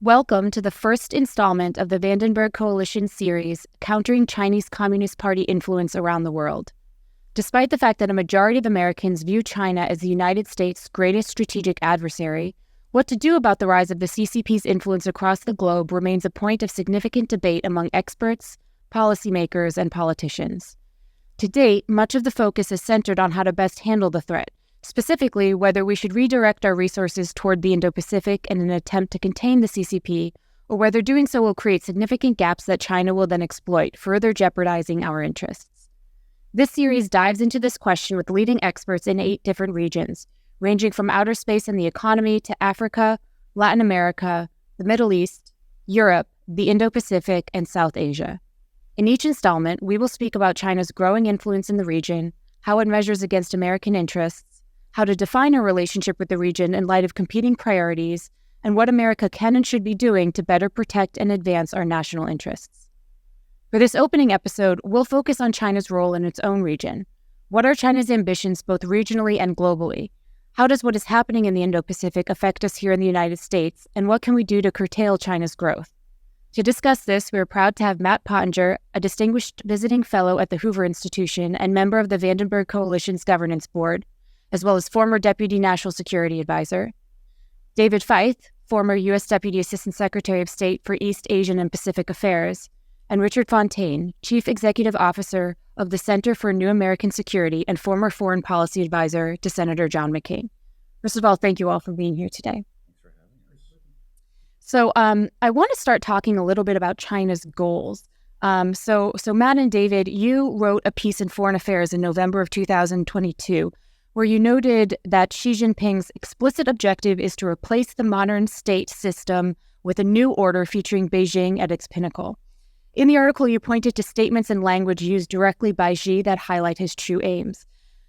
Welcome to the first installment of the Vandenberg Coalition series, Countering Chinese Communist Party Influence Around the World. Despite the fact that a majority of Americans view China as the United States' greatest strategic adversary, what to do about the rise of the CCP's influence across the globe remains a point of significant debate among experts, policymakers, and politicians. To date, much of the focus is centered on how to best handle the threat, specifically whether we should redirect our resources toward the Indo-Pacific in an attempt to contain the CCP, or whether doing so will create significant gaps that China will then exploit, further jeopardizing our interests. This series dives into this question with leading experts in 8 different regions, ranging from outer space and the economy to Africa, Latin America, the Middle East, Europe, the Indo-Pacific, and South Asia. In each installment, we will speak about China's growing influence in the region, how it measures against American interests, how to define our relationship with the region in light of competing priorities, and what America can and should be doing to better protect and advance our national interests. For this opening episode, we'll focus on China's role in its own region. What are China's ambitions both regionally and globally? How does what is happening in the Indo-Pacific affect us here in the United States, and what can we do to curtail China's growth? To discuss this, we are proud to have Matt Pottinger, a distinguished visiting fellow at the Hoover Institution and member of the Vandenberg Coalition's Governance Board, as well as former Deputy National Security Advisor, David Feith, former U.S. Deputy Assistant Secretary of State for East Asian and Pacific Affairs, and Richard Fontaine, Chief Executive Officer of the Center for New American Security and former Foreign Policy Advisor to Senator John McCain. First of all, thank you all for being here today. Thanks for having us. So I want to start talking a little bit about China's goals. So Matt and David, you wrote a piece in Foreign Affairs in November of 2022, where you noted that Xi Jinping's explicit objective is to replace the modern state system with a new order featuring Beijing at its pinnacle. In the article, you pointed to statements and language used directly by Xi that highlight his true aims.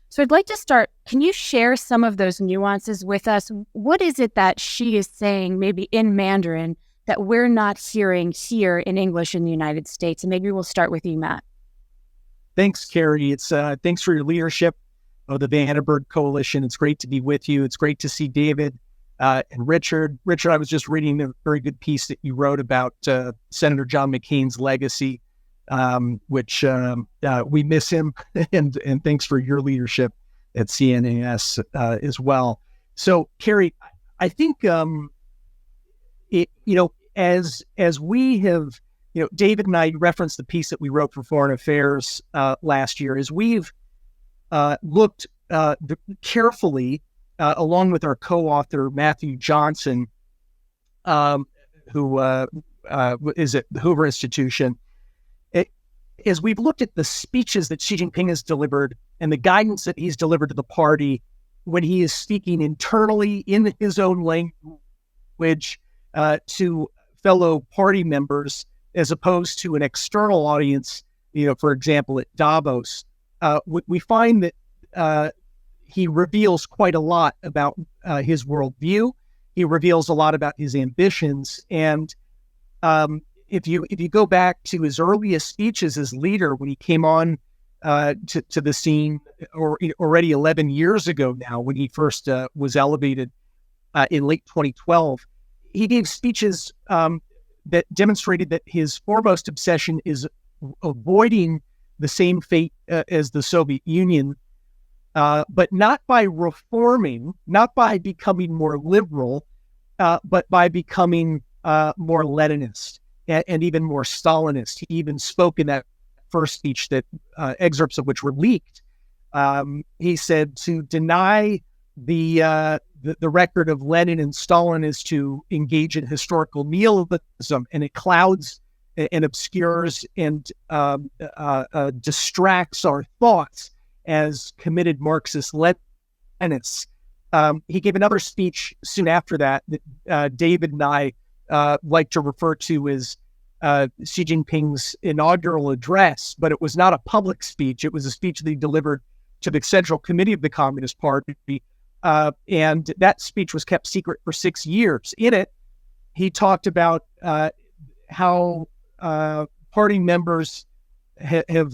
So I'd like to start, can you share some of those nuances with us? What is it that Xi is saying, maybe in Mandarin, that we're not hearing here in English in the United States? And maybe we'll start with you, Matt. Thanks, Carrie. Thanks for your leadership of the Vandenberg Coalition. It's great to be with you. It's great to see David and Richard. Richard, I was just reading a very good piece that you wrote about Senator John McCain's legacy, which we miss him, and thanks for your leadership at CNAS as well. So, Carrie, I think as we have, David and I referenced the piece that we wrote for Foreign Affairs last year, as we've looked carefully, along with our co-author, Matthew Johnson, who is at the Hoover Institution. As we've looked at the speeches that Xi Jinping has delivered and the guidance that he's delivered to the party when he is speaking internally in his own language to fellow party members, as opposed to an external audience, for example, at Davos, we find that he reveals quite a lot about his worldview. He reveals a lot about his ambitions. And if you go back to his earliest speeches as leader, when he came on to the scene, or already 11 years ago now, when he first was elevated in late 2012, he gave speeches that demonstrated that his foremost obsession is avoiding the same fate as the Soviet Union, but not by reforming, not by becoming more liberal, but by becoming more Leninist and even more Stalinist. He even spoke in that first speech that excerpts of which were leaked. He said to deny the record of Lenin and Stalin is to engage in historical nihilism, and it clouds and obscures and distracts our thoughts as committed Marxist Leninists. He gave another speech soon after that David and I like to refer to as Xi Jinping's inaugural address, but it was not a public speech. It was a speech that he delivered to the Central Committee of the Communist Party, and that speech was kept secret for 6 years. In it, he talked about how party members have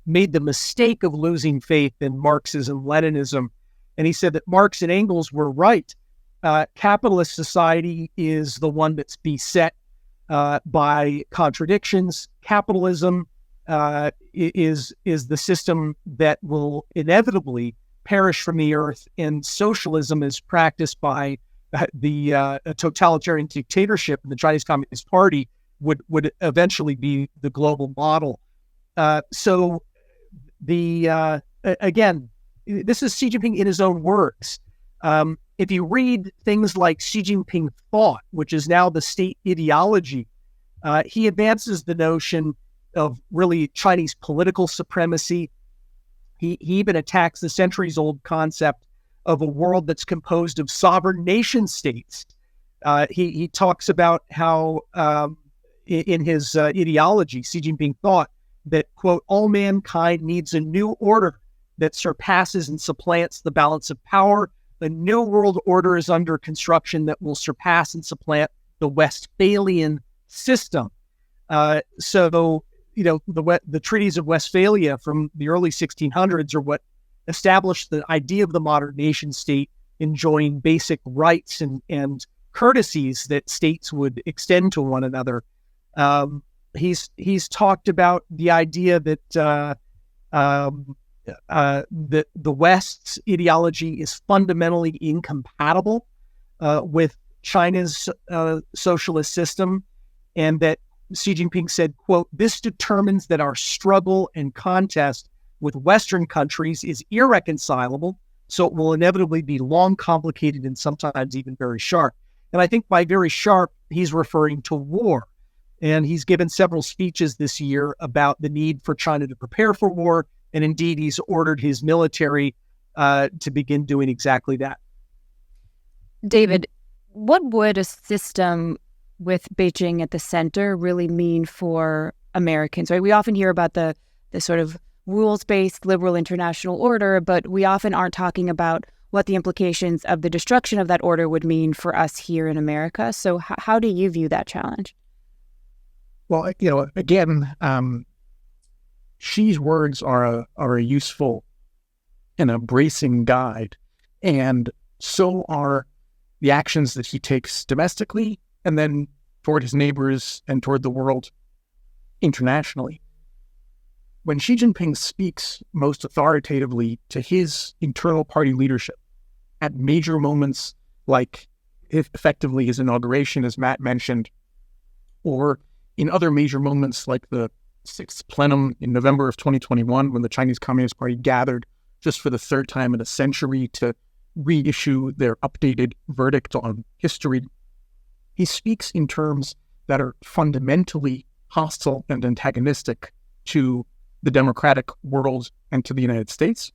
made the mistake of losing faith in Marxism, Leninism. And he said that Marx and Engels were right, capitalist society is the one that's beset by contradictions. Capitalism is the system that will inevitably perish from the earth, and socialism is practiced by the totalitarian dictatorship, and the Chinese Communist Party would eventually be the global model. So again, this is Xi Jinping in his own words. If you read things like Xi Jinping thought, which is now the state ideology, he advances the notion of really Chinese political supremacy. He even attacks the centuries-old concept of a world that's composed of sovereign nation states. He talks about how in his ideology, Xi Jinping thought that, quote, all mankind needs a new order that surpasses and supplants the balance of power. The new world order is under construction that will surpass and supplant the Westphalian system. So, the treaties of Westphalia from the early 1600s are what established the idea of the modern nation state enjoying basic rights and courtesies that states would extend to one another. He's talked about the idea that that the West's ideology is fundamentally incompatible with China's socialist system, and that Xi Jinping said, quote, this determines that our struggle and contest with Western countries is irreconcilable, so it will inevitably be long, complicated, and sometimes even very sharp. And I think by very sharp, he's referring to war. And he's given several speeches this year about the need for China to prepare for war. And indeed, he's ordered his military to begin doing exactly that. David, what would a system with Beijing at the center really mean for Americans, right? We often hear about the sort of rules-based liberal international order, but we often aren't talking about what the implications of the destruction of that order would mean for us here in America. So how do you view that challenge? Well, again, Xi's words are a useful and a bracing guide, and so are the actions that he takes domestically and then toward his neighbors and toward the world internationally. When Xi Jinping speaks most authoritatively to his internal party leadership at major moments like effectively his inauguration, as Matt mentioned, or in other major moments like the 6th plenum in November of 2021, when the Chinese Communist Party gathered just for the third time in a century to reissue their updated verdict on history, he speaks in terms that are fundamentally hostile and antagonistic to the democratic world and to the United States.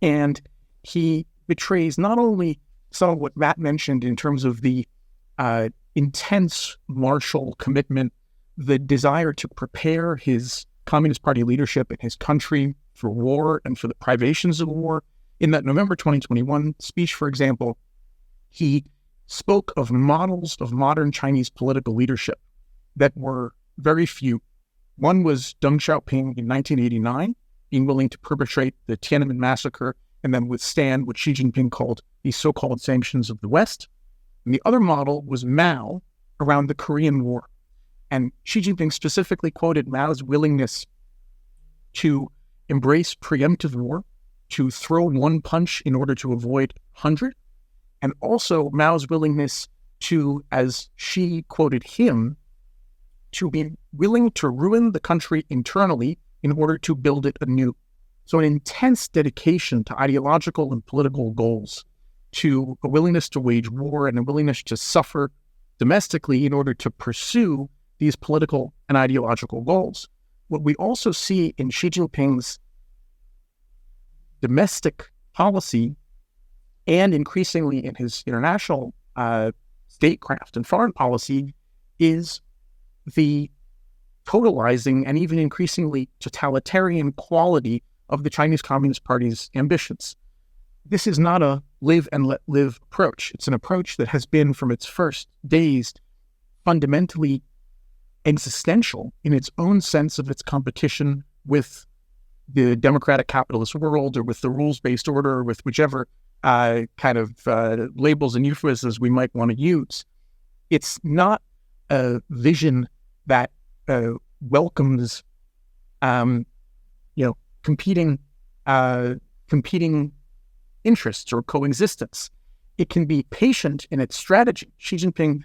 And he betrays not only some of what Matt mentioned in terms of the intense martial commitment, the desire to prepare his Communist Party leadership and his country for war and for the privations of war. In that November 2021 speech, for example, he spoke of models of modern Chinese political leadership that were very few. One was Deng Xiaoping in 1989, being willing to perpetrate the Tiananmen massacre and then withstand what Xi Jinping called the so-called sanctions of the West. And the other model was Mao around the Korean War. And Xi Jinping specifically quoted Mao's willingness to embrace preemptive war, to throw one punch in order to avoid 100, and also Mao's willingness to, as Xi quoted him, to be willing to ruin the country internally in order to build it anew. So an intense dedication to ideological and political goals, to a willingness to wage war and a willingness to suffer domestically in order to pursue these political and ideological goals. What we also see in Xi Jinping's domestic policy and increasingly in his international statecraft and foreign policy is the totalizing and even increasingly totalitarian quality of the Chinese Communist Party's ambitions. This is not a live and let live approach. It's an approach that has been from its first days fundamentally existential in its own sense of its competition with the democratic capitalist world or with the rules-based order or with whichever kind of labels and euphemisms we might want to use. It's not a vision that welcomes, competing interests or coexistence. It can be patient in its strategy. Xi Jinping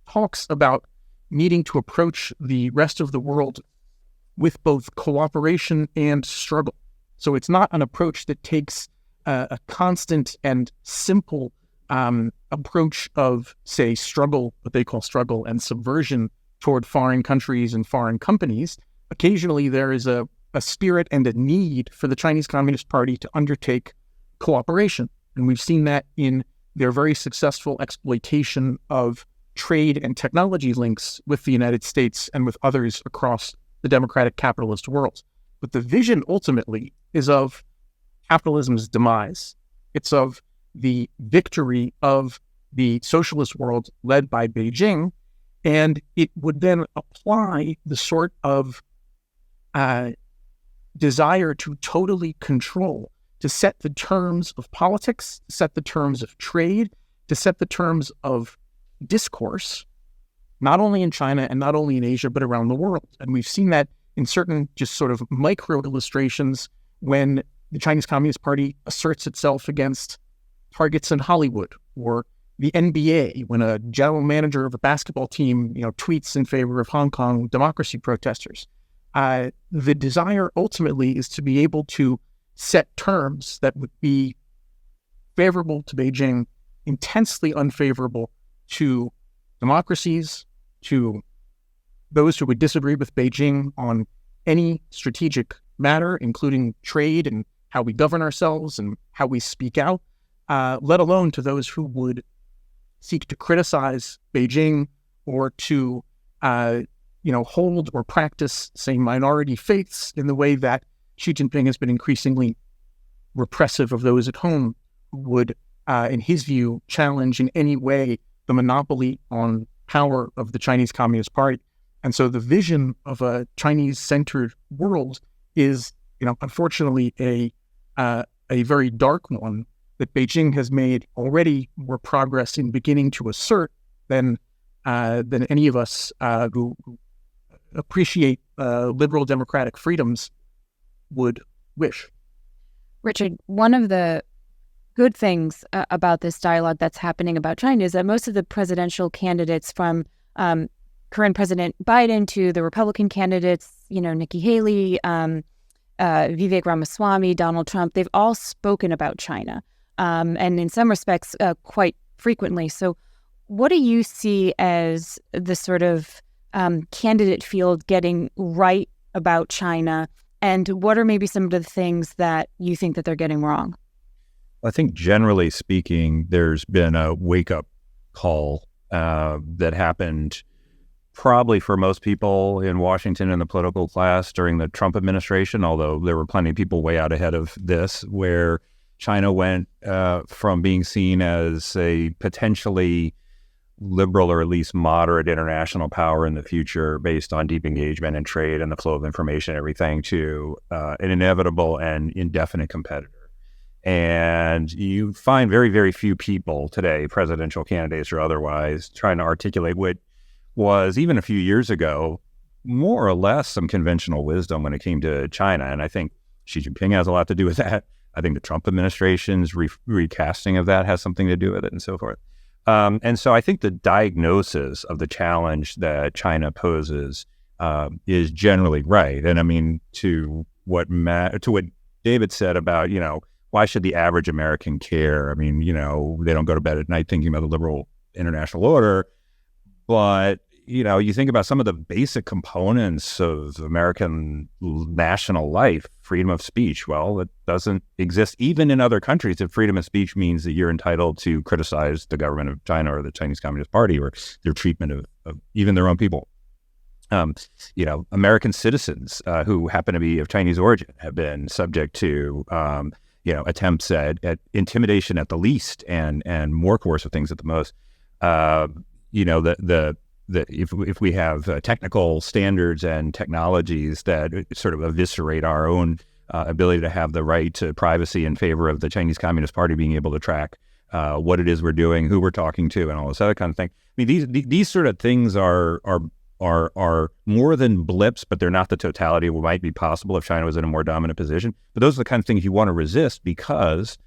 talks about needing to approach the rest of the world with both cooperation and struggle. So it's not an approach that takes a constant and simple approach of, say, struggle, what they call struggle, and subversion toward foreign countries and foreign companies. Occasionally there is a spirit and a need for the Chinese Communist Party to undertake cooperation. And we've seen that in their very successful exploitation of trade and technology links with the United States and with others across the democratic capitalist world. But the vision ultimately is of capitalism's demise. It's of the victory of the socialist world led by Beijing, and it would then apply the sort of desire to totally control, to set the terms of politics, set the terms of trade, to set the terms of discourse, not only in China and not only in Asia, but around the world. And we've seen that in certain just sort of micro illustrations when the Chinese Communist Party asserts itself against targets in Hollywood, or the NBA, when a general manager of a basketball team, tweets in favor of Hong Kong democracy protesters. The desire ultimately is to be able to set terms that would be favorable to Beijing, intensely unfavorable to democracies, to those who would disagree with Beijing on any strategic matter, including trade and how we govern ourselves and how we speak out, let alone to those who would seek to criticize Beijing or to hold or practice, say, minority faiths in the way that Xi Jinping has been increasingly repressive of those at home who would, in his view, challenge in any way the monopoly on power of the Chinese Communist Party. And so the vision of a Chinese-centered world is, unfortunately, a very dark one that Beijing has made already more progress in beginning to assert than any of us who appreciate liberal democratic freedoms would wish. Richard, one of the good things about this dialogue that's happening about China is that most of the presidential candidates, from current President Biden to the Republican candidates, Nikki Haley, Vivek Ramaswamy, Donald Trump, they've all spoken about China, and in some respects quite frequently. So what do you see as the sort of candidate field getting right about China, and what are maybe some of the things that you think that they're getting wrong? I think generally speaking, there's been a wake-up call that happened probably for most people in Washington and the political class during the Trump administration, although there were plenty of people way out ahead of this, where China went from being seen as a potentially liberal or at least moderate international power in the future based on deep engagement in trade and the flow of information and everything to an inevitable and indefinite competitor. And you find very, very few people today, presidential candidates or otherwise, trying to articulate what was, even a few years ago, more or less some conventional wisdom when it came to China. And I think Xi Jinping has a lot to do with that. I think the Trump administration's recasting of that has something to do with it and so forth. And so I think the diagnosis of the challenge that China poses is generally right. And I mean, to what David said about, why should the average American care? I mean, they don't go to bed at night thinking about the liberal international order. But, you think about some of the basic components of American national life, freedom of speech. Well, it doesn't exist even in other countries. If freedom of speech means that you're entitled to criticize the government of China or the Chinese Communist Party or their treatment of even their own people. American citizens who happen to be of Chinese origin have been subject to attempts at intimidation at the least and more coercive things at the most. If we have technical standards and technologies that sort of eviscerate our own ability to have the right to privacy in favor of the Chinese Communist Party being able to track what it is we're doing, who we're talking to, and all this other kind of thing. I mean, these sort of things are more than blips, but they're not the totality of what might be possible if China was in a more dominant position. But those are the kind of things you want to resist, because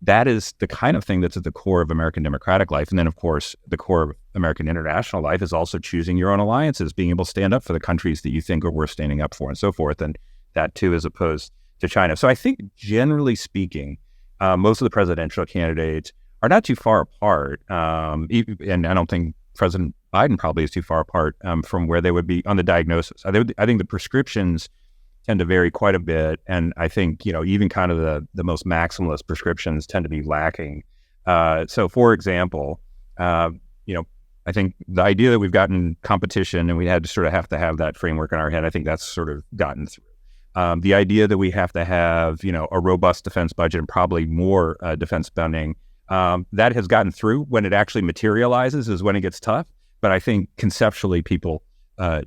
that is the kind of thing that's at the core of American democratic life. And then, of course, the core of American international life is also choosing your own alliances, being able to stand up for the countries that you think are worth standing up for, and so forth. And that, too, as opposed to China. So I think, generally speaking, most of the presidential candidates are not too far apart. And I don't think President Biden probably is too far apart from where they would be on the diagnosis. I think the prescriptions tend to vary quite a bit. And I think, even kind of the most maximalist prescriptions tend to be lacking. So, for example, I think the idea that we've gotten competition and we had to sort of have to have that framework in our head, I think that's sort of gotten through. The idea that we have to have, a robust defense budget and probably more defense spending, that has gotten through. When it actually materializes is when it gets tough. But I think conceptually people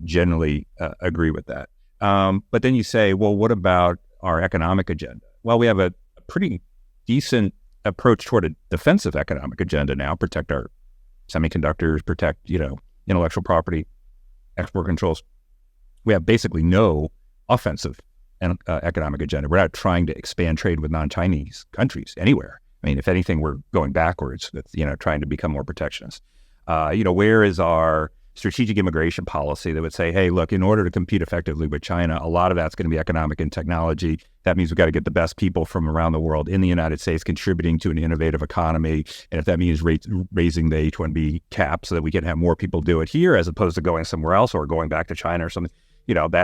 generally agree with that. But then you say, well, what about our economic agenda? Well, we have a pretty decent approach toward a defensive economic agenda now, protect our semiconductors, protect, intellectual property, export controls. We have basically no offensive economic agenda. We're not trying to expand trade with non-Chinese countries anywhere. I mean, if anything, we're going backwards with, trying to become more protectionist. Where is our strategic immigration policy that would say, hey, look, in order to compete effectively with China, a lot of that's going to be economic and technology. That means we've got to get the best people from around the world in the United States contributing to an innovative economy. And if that means raising the H-1B cap so that we can have more people do it here as opposed to going somewhere else or going back to China or something,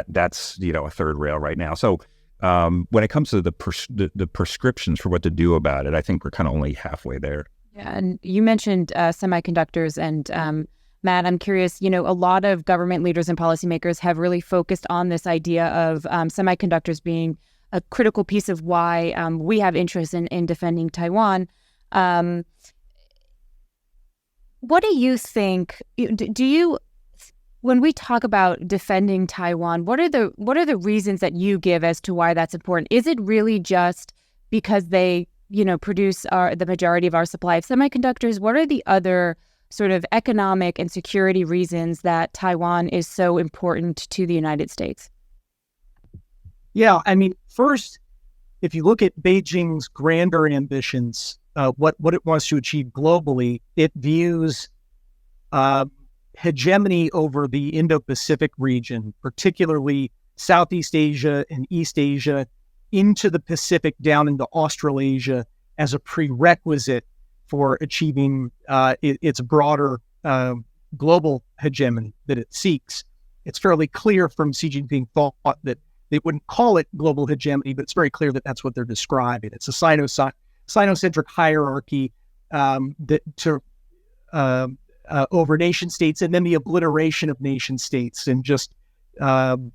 that's a third rail right now. So when it comes to the prescriptions for what to do about it, I think we're kind of only halfway there. Yeah, and you mentioned semiconductors, and Matt, I'm curious, a lot of government leaders and policymakers have really focused on this idea of semiconductors being a critical piece of why we have interest in defending Taiwan. What do you think, when we talk about defending Taiwan, what are the reasons that you give as to why that's important? Is it really just because they produce the majority of our supply of semiconductors? What are the other sort of economic and security reasons that Taiwan is so important to the United States? Yeah, I mean, first, if you look at Beijing's grander ambitions, what it wants to achieve globally, it views hegemony over the Indo-Pacific region, particularly Southeast Asia and East Asia, into the Pacific, down into Australasia, as a prerequisite for achieving its broader global hegemony that it seeks. It's fairly clear from Xi Jinping thought that they wouldn't call it global hegemony, but it's very clear that that's what they're describing. It's a Sino-centric hierarchy over nation states, and then the obliteration of nation states, and just so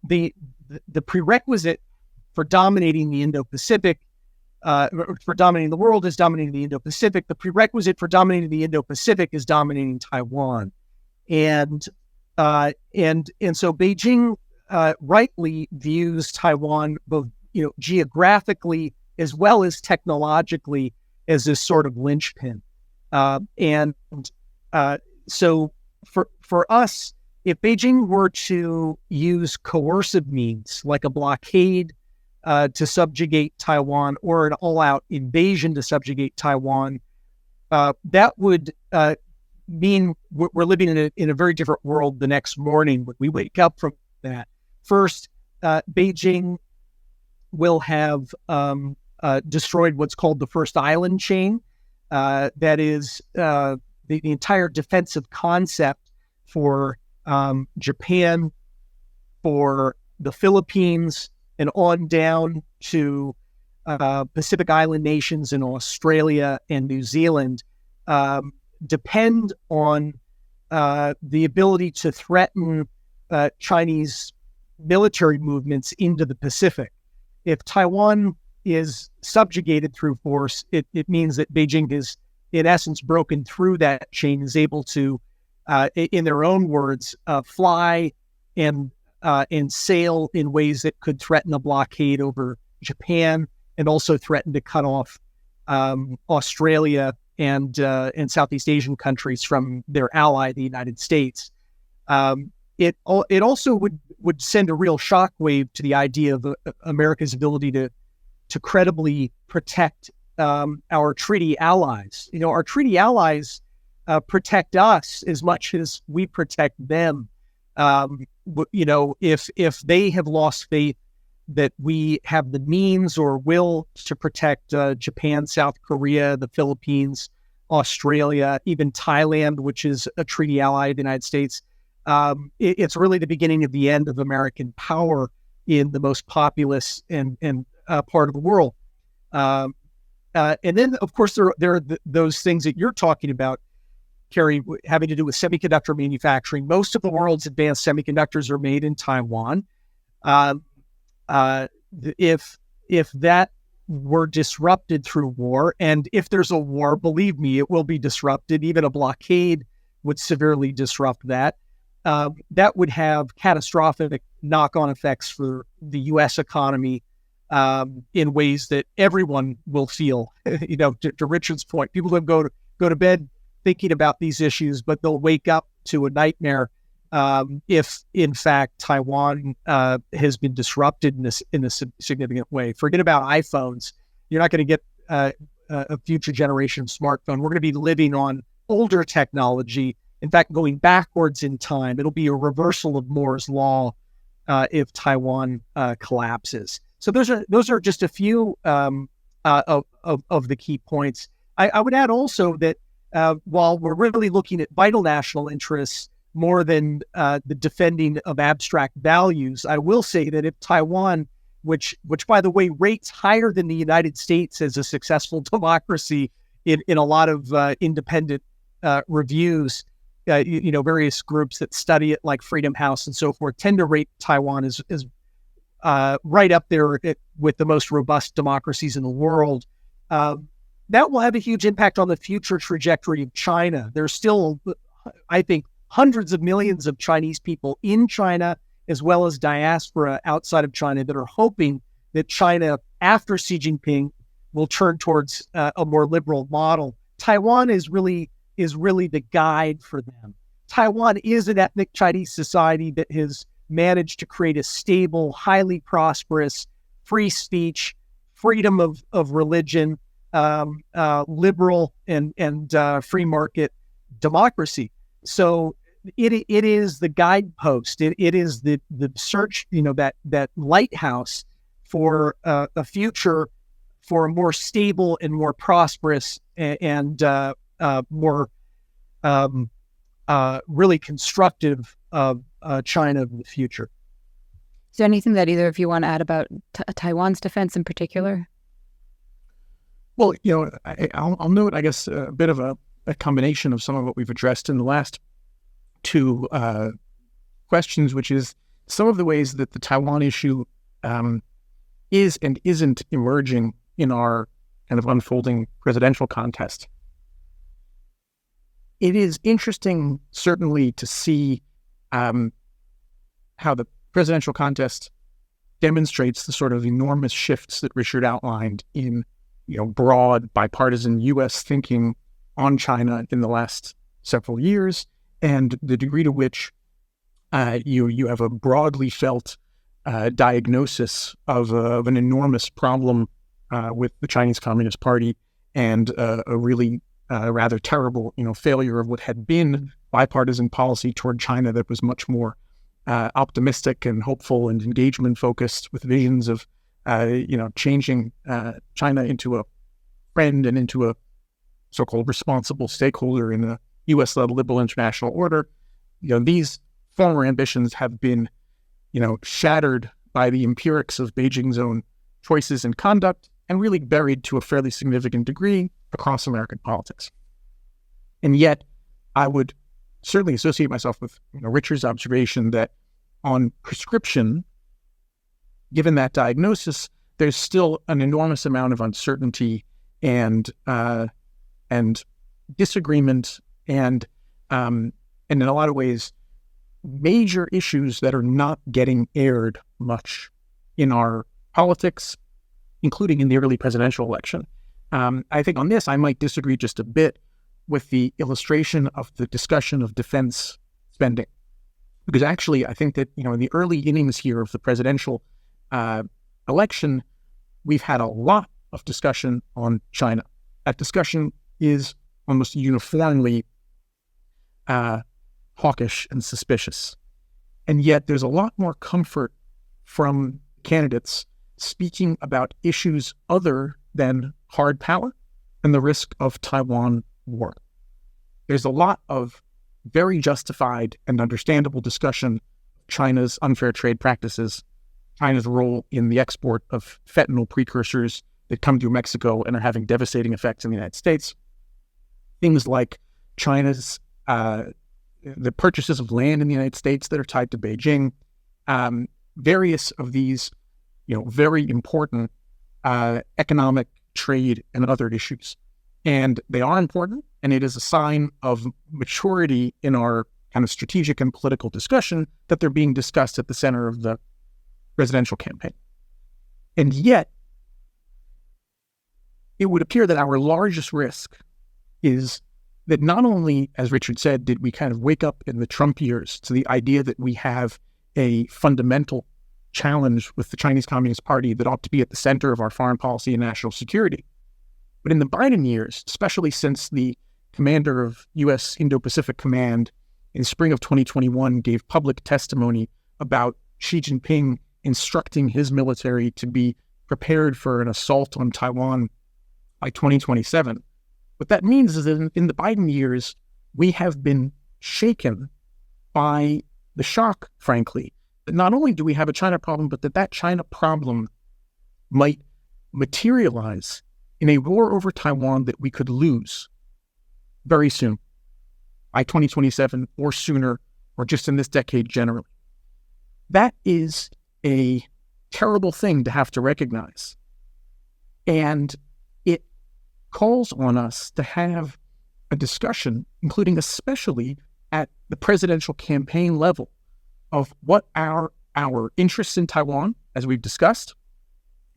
the prerequisite for dominating the Indo-Pacific, for dominating the world, is dominating the Indo-Pacific. The prerequisite for dominating the Indo-Pacific is dominating Taiwan, and so Beijing rightly views Taiwan both geographically as well as technologically as this sort of linchpin. So for us, if Beijing were to use coercive means like a blockade to subjugate Taiwan, or an all-out invasion to subjugate Taiwan, that would mean we're living in a very different world the next morning when we wake up from that. First, Beijing will have destroyed what's called the first island chain. That is the entire defensive concept for Japan, for the Philippines, and on down to Pacific Island nations in Australia and New Zealand, depend on the ability to threaten Chinese military movements into the Pacific. If Taiwan is subjugated through force, it means that Beijing is, in essence, broken through that chain, is able to, in their own words, fly and and sail in ways that could threaten a blockade over Japan and also threaten to cut off Australia and Southeast Asian countries from their ally, the United States. It also would send a real shockwave to the idea of America's ability to credibly protect our treaty allies. Our treaty allies protect us as much as we protect them. If they have lost faith that we have the means or will to protect Japan, South Korea, the Philippines, Australia, even Thailand, which is a treaty ally of the United States, it's really the beginning of the end of American power in the most populous and part of the world. And then, of course, there are those things that you're talking about, Carrie, having to do with semiconductor manufacturing. Most of the world's advanced semiconductors are made in Taiwan. If that were disrupted through war, and if there's a war, believe me, it will be disrupted. Even a blockade would severely disrupt that. That would have catastrophic knock-on effects for the U.S. economy in ways that everyone will feel. To Richard's point, people don't go to bed thinking about these issues, but they'll wake up to a nightmare if, in fact, Taiwan has been disrupted in a significant way. Forget about iPhones. You're not going to get a future generation smartphone. We're going to be living on older technology. In fact, going backwards in time. It'll be a reversal of Moore's law if Taiwan collapses. So those are just a few of the key points. I would add also that while we're really looking at vital national interests more than the defending of abstract values, I will say that if Taiwan, which by the way rates higher than the United States as a successful democracy in a lot of independent reviews, various groups that study it, like Freedom House and so forth, tend to rate Taiwan as right up there with the most robust democracies in the world. That will have a huge impact on the future trajectory of China. There's still, I think, hundreds of millions of Chinese people in China, as well as diaspora outside of China, that are hoping that China, after Xi Jinping, will turn towards a more liberal model. Taiwan is really the guide for them. Taiwan is an ethnic Chinese society that has managed to create a stable, highly prosperous, free speech, freedom of religion, liberal and free market democracy. So it is the guidepost. It is the search, that lighthouse for a future for a more stable and more prosperous and more really constructive China of the future. Is there anything that either of you want to add about Taiwan's defense in particular? Well, I'll note, I guess, a bit of a combination of some of what we've addressed in the last two questions, which is some of the ways that the Taiwan issue is and isn't emerging in our kind of unfolding presidential contest. It is interesting, certainly, to see how the presidential contest demonstrates the sort of enormous shifts that Richard outlined in, broad bipartisan U.S. thinking on China in the last several years, and the degree to which you have a broadly felt diagnosis of an enormous problem with the Chinese Communist Party and a really rather terrible, failure of what had been bipartisan policy toward China that was much more optimistic and hopeful and engagement focused, with visions of, changing China into a friend and into a so-called responsible stakeholder in the U.S.-led liberal international order. These former ambitions have been, shattered by the empirics of Beijing's own choices and conduct, and really buried to a fairly significant degree across American politics. And yet, I would certainly associate myself with Richard's observation that on prescription, given that diagnosis, there's still an enormous amount of uncertainty and disagreement and in a lot of ways, major issues that are not getting aired much in our politics, including in the early presidential election. I think on this, I might disagree just a bit with the illustration of the discussion of defense spending. Because actually, I think that, in the early innings here of the presidential election, we've had a lot of discussion on China. That discussion is almost uniformly hawkish and suspicious. And yet there's a lot more comfort from candidates speaking about issues other than hard power and the risk of Taiwan war. There's a lot of very justified and understandable discussion of China's unfair trade practices, China's role in the export of fentanyl precursors that come through Mexico and are having devastating effects in the United States. Things like China's the purchases of land in the United States that are tied to Beijing, various of these, very important economic, trade, and other issues. And they are important, and it is a sign of maturity in our kind of strategic and political discussion that they're being discussed at the center of the presidential campaign. And yet, it would appear that our largest risk is that not only, as Richard said, did we kind of wake up in the Trump years to the idea that we have a fundamental challenge with the Chinese Communist Party that ought to be at the center of our foreign policy and national security, but in the Biden years, especially since the commander of U.S. Indo-Pacific Command in spring of 2021 gave public testimony about Xi Jinping instructing his military to be prepared for an assault on Taiwan by 2027. What that means is that in the Biden years, we have been shaken by the shock, frankly, that not only do we have a China problem, but that China problem might materialize in a war over Taiwan that we could lose very soon, by 2027 or sooner, or just in this decade generally. That is a terrible thing to have to recognize. And it calls on us to have a discussion, including especially at the presidential campaign level, of what our interests in Taiwan, as we've discussed,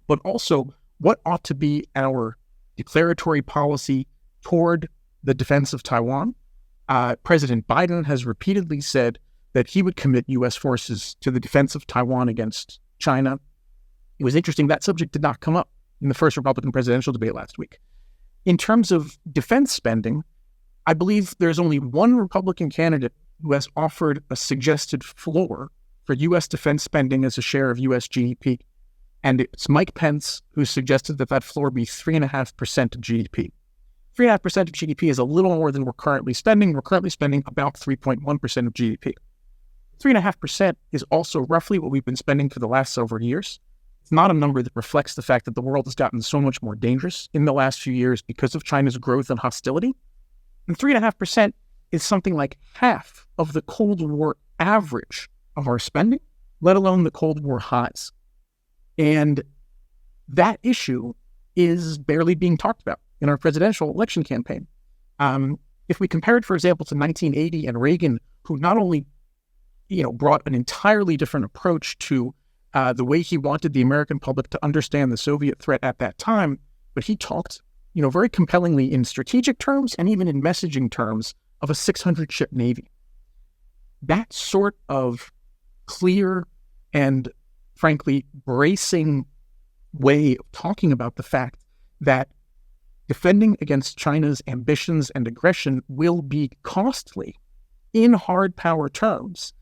but also what ought to be our declaratory policy toward the defense of Taiwan. President Biden has repeatedly said that he would commit U.S. forces to the defense of Taiwan against China. It was interesting, that subject did not come up in the first Republican presidential debate last week. In terms of defense spending, I believe there's only one Republican candidate who has offered a suggested floor for U.S. defense spending as a share of U.S. GDP. And it's Mike Pence who suggested that floor be 3.5% of GDP. 3.5% of GDP is a little more than we're currently spending. We're currently spending about 3.1% of GDP. 3.5% is also roughly what we've been spending for the last several years. It's not a number that reflects the fact that the world has gotten so much more dangerous in the last few years because of China's growth and hostility. And 3.5% is something like half of the Cold War average of our spending, let alone the Cold War highs. And that issue is barely being talked about in our presidential election campaign. If we compare it, for example, to 1980 and Reagan, who not only brought an entirely different approach to the way he wanted the American public to understand the Soviet threat at that time, but he talked very compellingly in strategic terms and even in messaging terms of a 600-ship Navy. That sort of clear and, frankly, bracing way of talking about the fact that defending against China's ambitions and aggression will be costly in hard power terms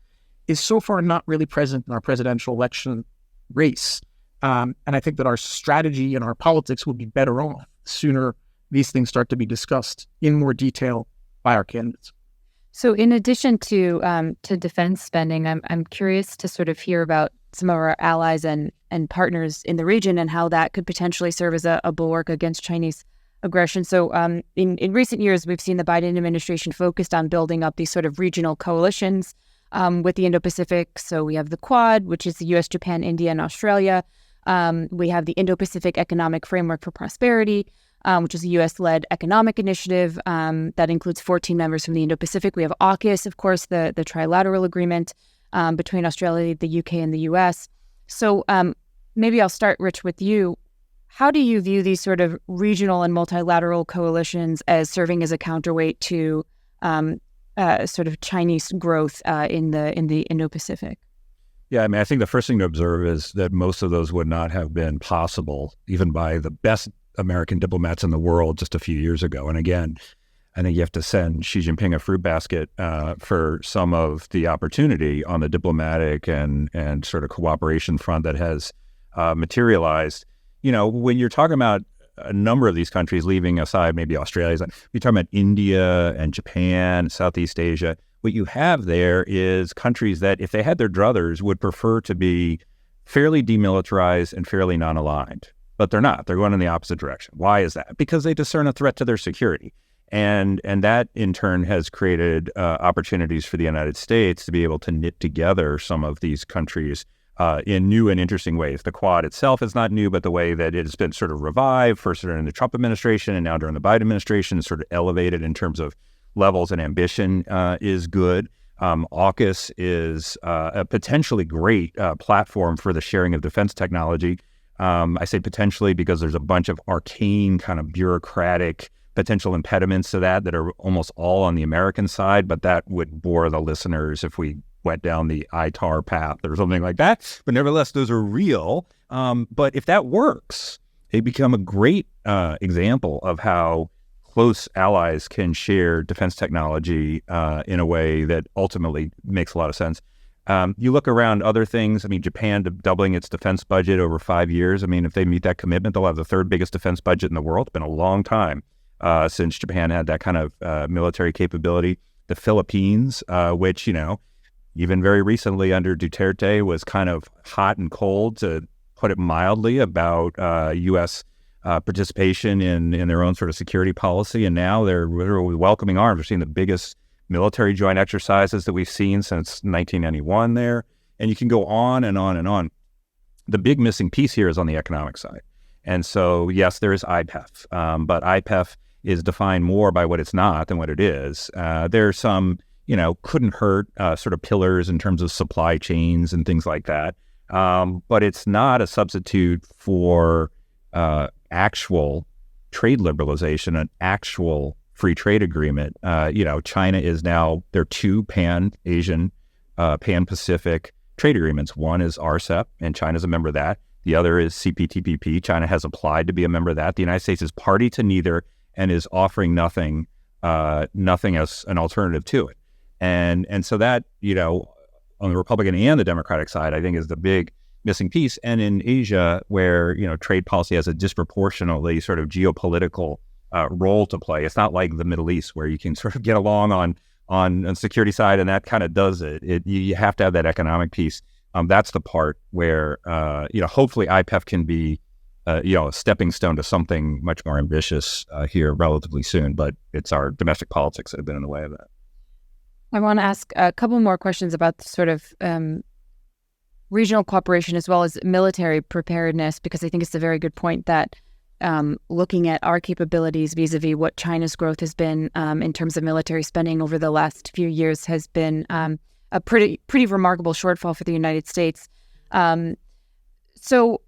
is so far not really present in our presidential election race. And I think that our strategy and our politics will be better off sooner these things start to be discussed in more detail by our candidates. So in addition to defense spending, I'm curious to sort of hear about some of our allies and partners in the region and how that could potentially serve as a bulwark against Chinese aggression. So in recent years, we've seen the Biden administration focused on building up these sort of regional coalitions with the Indo-Pacific. So we have the Quad, which is the U.S., Japan, India, and Australia. We have the Indo-Pacific Economic Framework for Prosperity. which is a U.S.-led economic initiative that includes 14 members from the Indo-Pacific. We have AUKUS, of course, the trilateral agreement between Australia, the UK, and the U.S. So maybe I'll start, Rich, with you. How do you view these sort of regional and multilateral coalitions as serving as a counterweight to sort of Chinese growth in the Indo-Pacific? Yeah, I mean, I think the first thing to observe is that most of those would not have been possible even by the best American diplomats in the world just a few years ago. And again, I think you have to send Xi Jinping a fruit basket for some of the opportunity on the diplomatic and sort of cooperation front that has materialized. You know, when you're talking about a number of these countries, leaving aside maybe Australia, you're talking about India and Japan, Southeast Asia. What you have there is countries that, if they had their druthers, would prefer to be fairly demilitarized and fairly non-aligned. But they're not. They're going in the opposite direction. Why is that? Because they discern a threat to their security. And that, in turn, has created opportunities for the United States to be able to knit together some of these countries in new and interesting ways. The Quad itself is not new, but the way that it has been sort of revived, first during the Trump administration and now during the Biden administration, sort of elevated in terms of levels and ambition is good. AUKUS is a potentially great platform for the sharing of defense technology. I say potentially because there's a bunch of arcane kind of bureaucratic potential impediments to that are almost all on the American side, but that would bore the listeners if we went down the ITAR path or something like that. But nevertheless, those are real. But if that works, they become a great example of how close allies can share defense technology in a way that ultimately makes a lot of sense. You look around other things. I mean, Japan doubling its defense budget over 5 years. I mean, if they meet that commitment, they'll have the third biggest defense budget in the world. It's been a long time since Japan had that kind of military capability. The Philippines, which, you know, even very recently under Duterte was kind of hot and cold, to put it mildly, about U.S. Participation in their own sort of security policy. And now they're with welcoming arms. We're seeing the biggest military joint exercises that we've seen since 1991 there. And you can go on and on and on. The big missing piece here is on the economic side. And so, yes, there is IPEF, but IPEF is defined more by what it's not than what it is. There's some, you know, couldn't hurt sort of pillars in terms of supply chains and things like that. But it's not a substitute for actual trade liberalization, an actual free trade agreement. You know, China is now, there are two Pan-Asian, Pan-Pacific trade agreements. One is RCEP, and China's a member of that. The other is CPTPP. China has applied to be a member of that. The United States is party to neither and is offering nothing as an alternative to it. And so that, you know, on the Republican and the Democratic side, I think is the big missing piece. And in Asia, where, you know, trade policy has a disproportionately sort of geopolitical role to play. It's not like the Middle East where you can sort of get along on the security side, and that kind of does it. You have to have that economic piece. That's the part where, you know, hopefully IPEF can be, you know, a stepping stone to something much more ambitious here relatively soon. But it's our domestic politics that have been in the way of that. I want to ask a couple more questions about the sort of regional cooperation as well as military preparedness, because I think it's a very good point that looking at our capabilities vis-a-vis what China's growth has been in terms of military spending over the last few years has been a pretty remarkable shortfall for the United States. So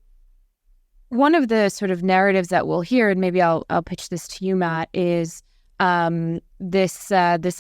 one of the sort of narratives that we'll hear, and maybe I'll pitch this to you, Matt, is this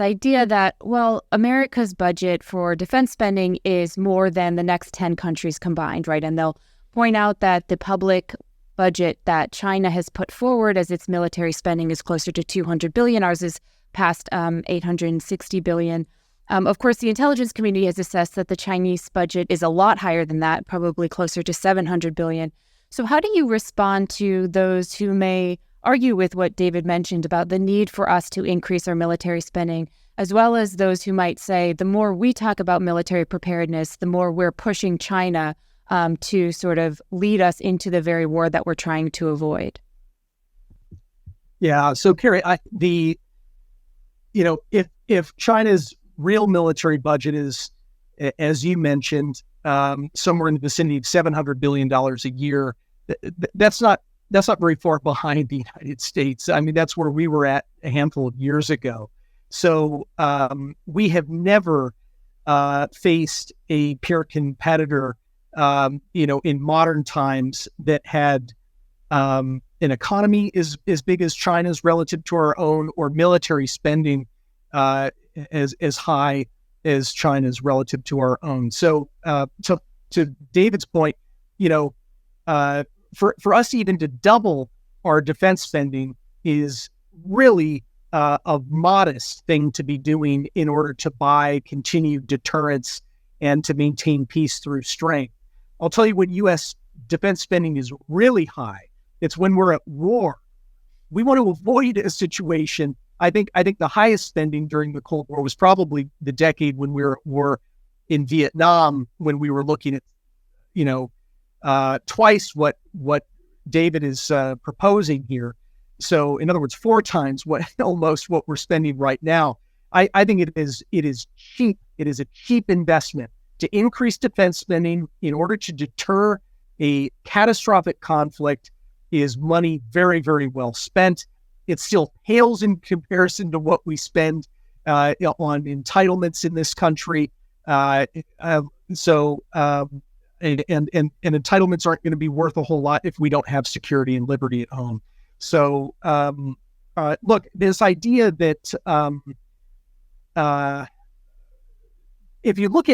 idea that, well, America's budget for defense spending is more than the next 10 countries combined, right? And they'll point out that the public budget that China has put forward as its military spending is closer to $200 billion. Ours is past $860 billion. Of course, the intelligence community has assessed that the Chinese budget is a lot higher than that, probably closer to $700 billion. So how do you respond to those who may argue with what David mentioned about the need for us to increase our military spending, as well as those who might say the more we talk about military preparedness, the more we're pushing China to sort of lead us into the very war that we're trying to avoid? Yeah. So, Carrie, if China's real military budget is, as you mentioned, somewhere in the vicinity of $700 billion a year, that's not very far behind the United States. I mean, that's where we were at a handful of years ago. So we have never faced a peer competitor, in modern times that had an economy as big as China's relative to our own, or military spending as high as China's relative to our own. So to David's point, for us even to double our defense spending is really a modest thing to be doing in order to buy continued deterrence and to maintain peace through strength. I'll tell you, when U.S. defense spending is really high, it's when we're at war. We want to avoid a situation. I think the highest spending during the Cold War was probably the decade when we were at war in Vietnam, when we were looking at, twice what David is proposing here. So, in other words, 4 times almost what we're spending right now. I think it is cheap. It is a cheap investment to increase defense spending in order to deter a catastrophic conflict. Is money very, very well spent. It still pales in comparison to what we spend on entitlements in this country. And entitlements aren't going to be worth a whole lot if we don't have security and liberty at home. So, look, this idea that if you look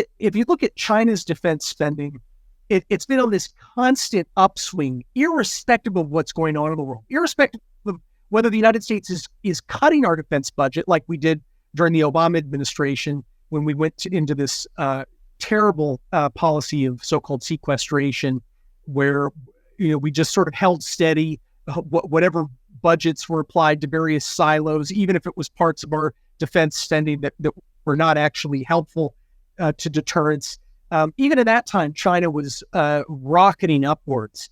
at China's defense spending, it's been on this constant upswing, irrespective of what's going on in the world, irrespective of whether the United States is cutting our defense budget, like we did during the Obama administration when we went into this terrible policy of so-called sequestration, where we just sort of held steady. Whatever budgets were applied to various silos, even if it was parts of our defense spending that were not actually helpful to deterrence. Even at that time, China was rocketing upwards.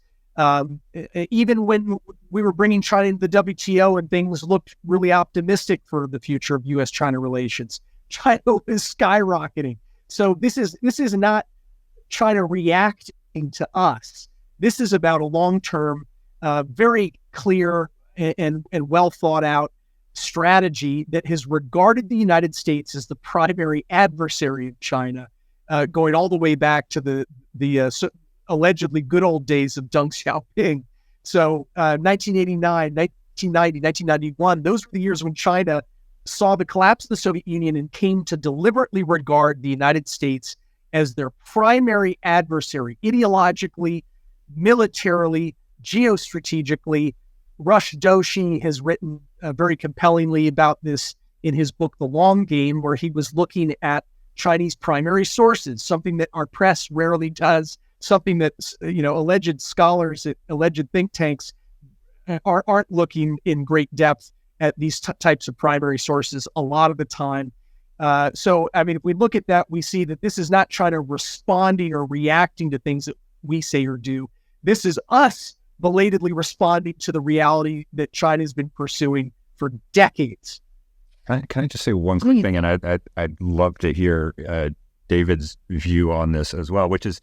Even when we were bringing China into the WTO and things looked really optimistic for the future of U.S.-China relations, China was skyrocketing. So this is not China reacting to us. This is about a long-term, very clear and well thought out strategy that has regarded the United States as the primary adversary of China, going all the way back to the allegedly good old days of Deng Xiaoping. So 1989, 1990, 1991, those were the years when China saw the collapse of the Soviet Union and came to deliberately regard the United States as their primary adversary, ideologically, militarily, geostrategically. Rush Doshi has written very compellingly about this in his book, The Long Game, where he was looking at Chinese primary sources, something that our press rarely does, something that alleged scholars at alleged think tanks aren't looking in great depth at these types of primary sources a lot of the time. So, I mean, if we look at that, we see that this is not China responding or reacting to things that we say or do. This is us belatedly responding to the reality that China has been pursuing for decades. Can I just say one quick thing? And I'd love to hear David's view on this as well, which is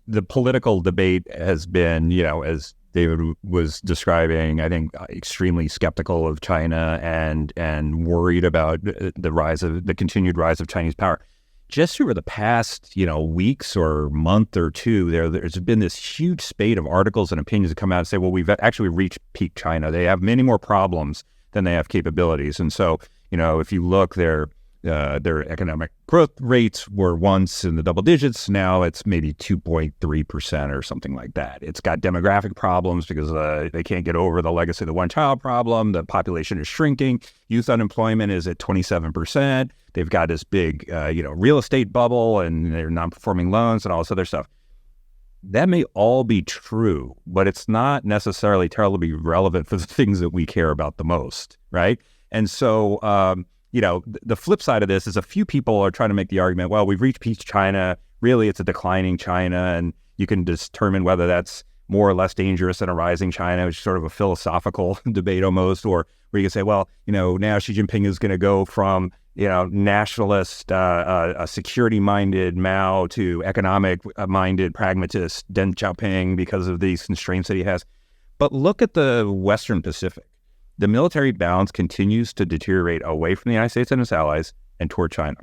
the political debate has been, as David was describing, I think extremely skeptical of China and worried about the continued rise of Chinese power. Just over the past, weeks or month or two, there's been this huge spate of articles and opinions that come out and say, well, we've actually reached peak China. They have many more problems than they have capabilities. And so, if you look, their economic growth rates were once in the double digits. Now it's maybe 2.3% or something like that. It's got demographic problems because they can't get over the legacy of the one-child problem. The population is shrinking. Youth unemployment is at 27%. They've got this big, real estate bubble and their non-performing loans and all this other stuff. That may all be true, but it's not necessarily terribly relevant for the things that we care about the most, right? And so, the flip side of this is a few people are trying to make the argument, well, we've reached peak China. Really, it's a declining China, and you can determine whether that's more or less dangerous than a rising China, which is sort of a philosophical debate almost, or where you can say, well, now Xi Jinping is going to go from, nationalist, security-minded Mao to economic-minded pragmatist Deng Xiaoping because of these constraints that he has. But look at the Western Pacific. The military balance continues to deteriorate away from the United States and its allies and toward China.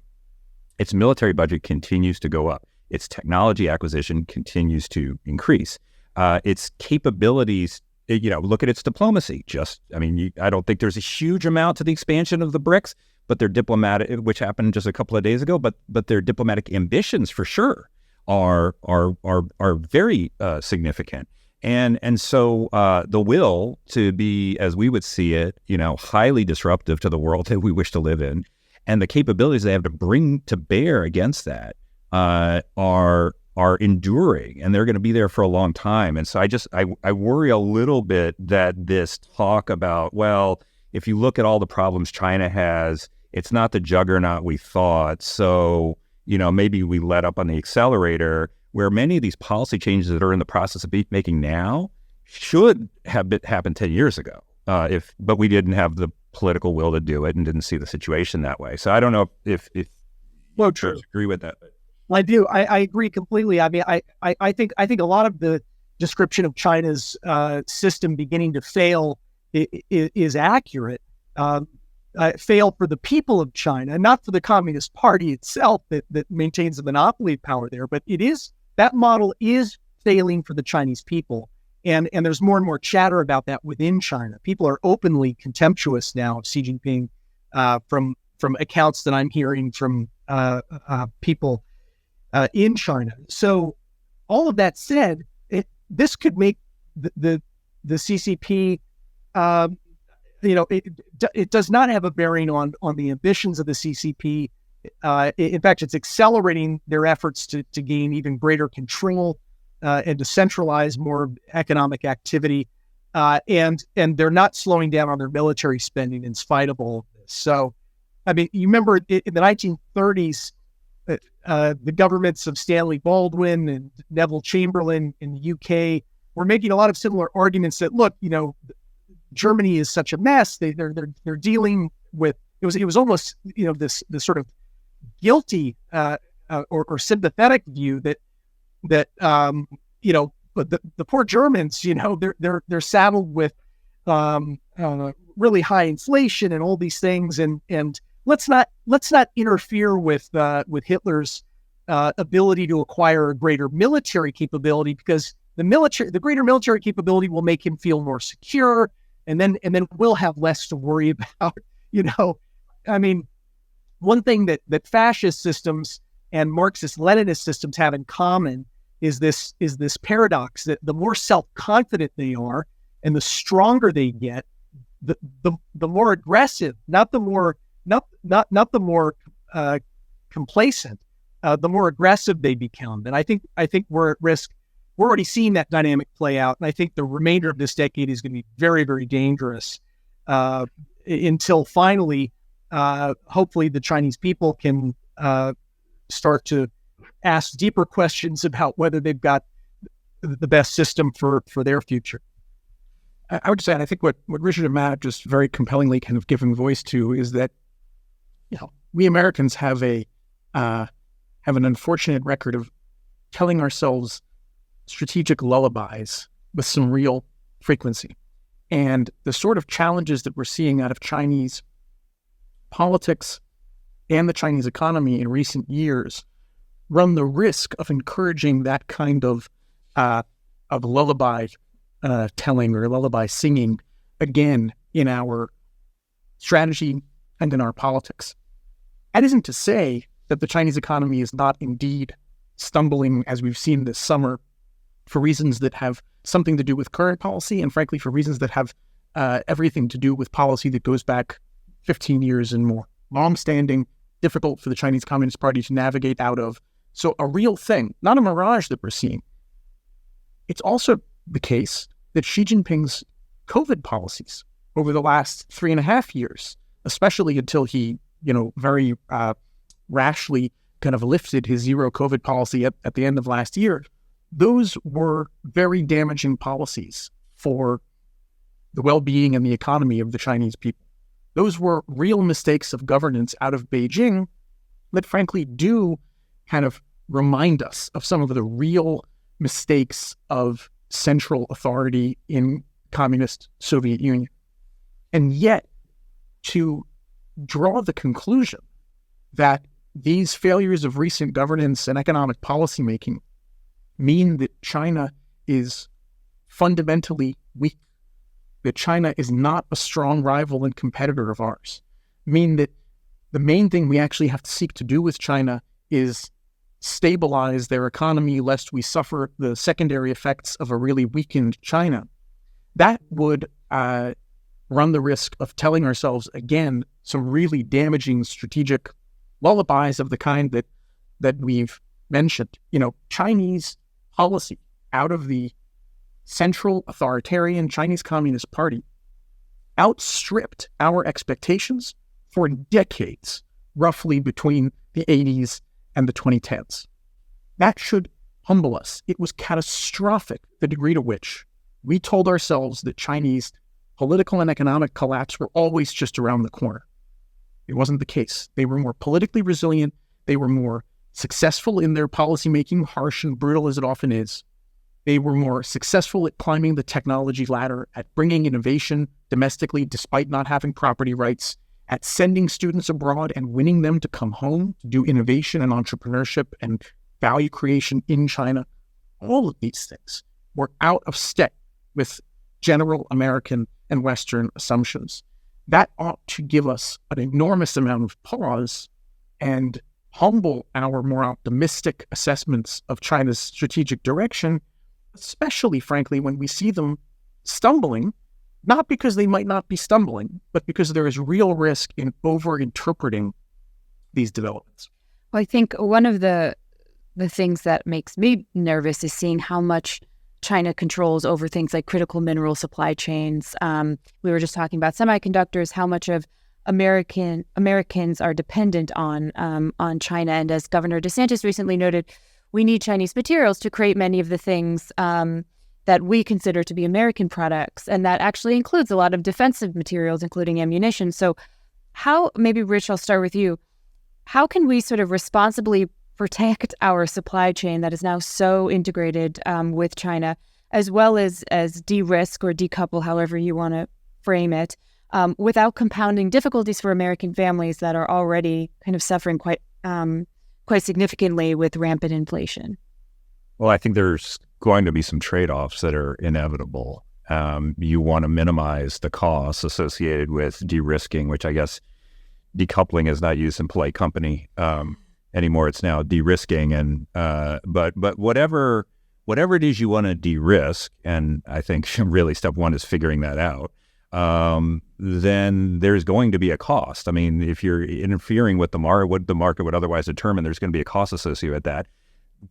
Its military budget continues to go up. Its technology acquisition continues to increase. Its capabilities, look at its diplomacy. I don't think there's a huge amount to the expansion of the BRICS, but their diplomatic, which happened just a couple of days ago, but their diplomatic ambitions for sure are very significant. And so the will to be, as we would see it, highly disruptive to the world that we wish to live in, and the capabilities they have to bring to bear against that are enduring, and they're going to be there for a long time. And so I worry a little bit that this talk about, well, if you look at all the problems China has, it's not the juggernaut we thought. So, maybe we let up on the accelerator, where many of these policy changes that are in the process of making now should have happened 10 years ago. But we didn't have the political will to do it and didn't see the situation that way. So I don't know if well, true. You agree with that. I do. I agree completely. I mean, I think a lot of the description of China's system beginning to fail is accurate. Fail for the people of China, not for the Communist Party itself that maintains a monopoly power there, but that model is failing for the Chinese people. And there's more and more chatter about that within China. People are openly contemptuous now of Xi Jinping from accounts that I'm hearing from people in China. So all of that said, this could make the CCP, it does not have a bearing on the ambitions of the CCP. In fact, it's accelerating their efforts to gain even greater control and to centralize more economic activity. And they're not slowing down on their military spending in spite of all of this. So, I mean, you remember in the 1930s, the governments of Stanley Baldwin and Neville Chamberlain in the UK were making a lot of similar arguments that, look, Germany is such a mess. They're dealing with, it was almost, this sort of guilty or sympathetic view that but the poor Germans, they're saddled with really high inflation and all these things, and let's not interfere with Hitler's ability to acquire a greater military capability, because the greater military capability will make him feel more secure, and then we'll have less to worry about. I mean, one thing that fascist systems and Marxist-Leninist systems have in common is this paradox that the more self-confident they are and the stronger they get, the more aggressive, not the more complacent, the more aggressive they become. And I think we're at risk. We're already seeing that dynamic play out, and I think the remainder of this decade is going to be very, very dangerous until finally, hopefully, the Chinese people can start to ask deeper questions about whether they've got the best system for their future. I would say, and I think what Richard and Matt just very compellingly kind of given voice to is that, we Americans have an unfortunate record of telling ourselves strategic lullabies with some real frequency. And the sort of challenges that we're seeing out of Chinese politics and the Chinese economy in recent years run the risk of encouraging that kind of lullaby telling or lullaby singing again in our strategy and in our politics. That isn't to say that the Chinese economy is not indeed stumbling, as we've seen this summer, for reasons that have something to do with current policy, and frankly, for reasons that have everything to do with policy that goes back 15 years and more. Long-standing, difficult for the Chinese Communist Party to navigate out of. So a real thing, not a mirage that we're seeing. It's also the case that Xi Jinping's COVID policies over the last 3.5 years, especially until he, very rashly kind of lifted his zero COVID policy at the end of last year, those were very damaging policies for the well-being and the economy of the Chinese people. Those were real mistakes of governance out of Beijing that frankly do kind of remind us of some of the real mistakes of central authority in communist Soviet Union. And yet, to draw the conclusion that these failures of recent governance and economic policymaking mean that China is fundamentally weak, that China is not a strong rival and competitor of ours, mean that the main thing we actually have to seek to do with China is stabilize their economy lest we suffer the secondary effects of a really weakened China, that would run the risk of telling ourselves again some really damaging strategic lullabies of the kind that we've mentioned. Chinese policy out of the central authoritarian Chinese Communist Party outstripped our expectations for decades, roughly between the 80s and the 2010s. That should humble us. It was catastrophic, the degree to which we told ourselves that Chinese political and economic collapse were always just around the corner. It wasn't the case. They were more politically resilient. They were more successful in their policymaking, harsh and brutal as it often is. They were more successful at climbing the technology ladder, at bringing innovation domestically despite not having property rights, at sending students abroad and winning them to come home to do innovation and entrepreneurship and value creation in China. All of these things were out of step with general American and Western assumptions. That ought to give us an enormous amount of pause and humble our more optimistic assessments of China's strategic direction, especially, frankly, when we see them stumbling, not because they might not be stumbling, but because there is real risk in over-interpreting these developments. Well, I think one of the things that makes me nervous is seeing how much China controls over things like critical mineral supply chains. We were just talking about semiconductors, how much of Americans are dependent on China. And as Governor DeSantis recently noted, we need Chinese materials to create many of the things that we consider to be American products. And that actually includes a lot of defensive materials, including ammunition. So maybe Rich, I'll start with you. How can we sort of responsibly protect our supply chain that is now so integrated with China, as well as de-risk or decouple, however you want to frame it, without compounding difficulties for American families that are already kind of suffering quite significantly with rampant inflation? Well, I think there's going to be some trade-offs that are inevitable. You want to minimize the costs associated with de-risking, which I guess decoupling is not used in polite company anymore. It's now de-risking, and but whatever it is you want to de-risk, and I think really step one is figuring that out. Then there's going to be a cost. I mean, if you're interfering with what the market would otherwise determine, there's going to be a cost associated with that.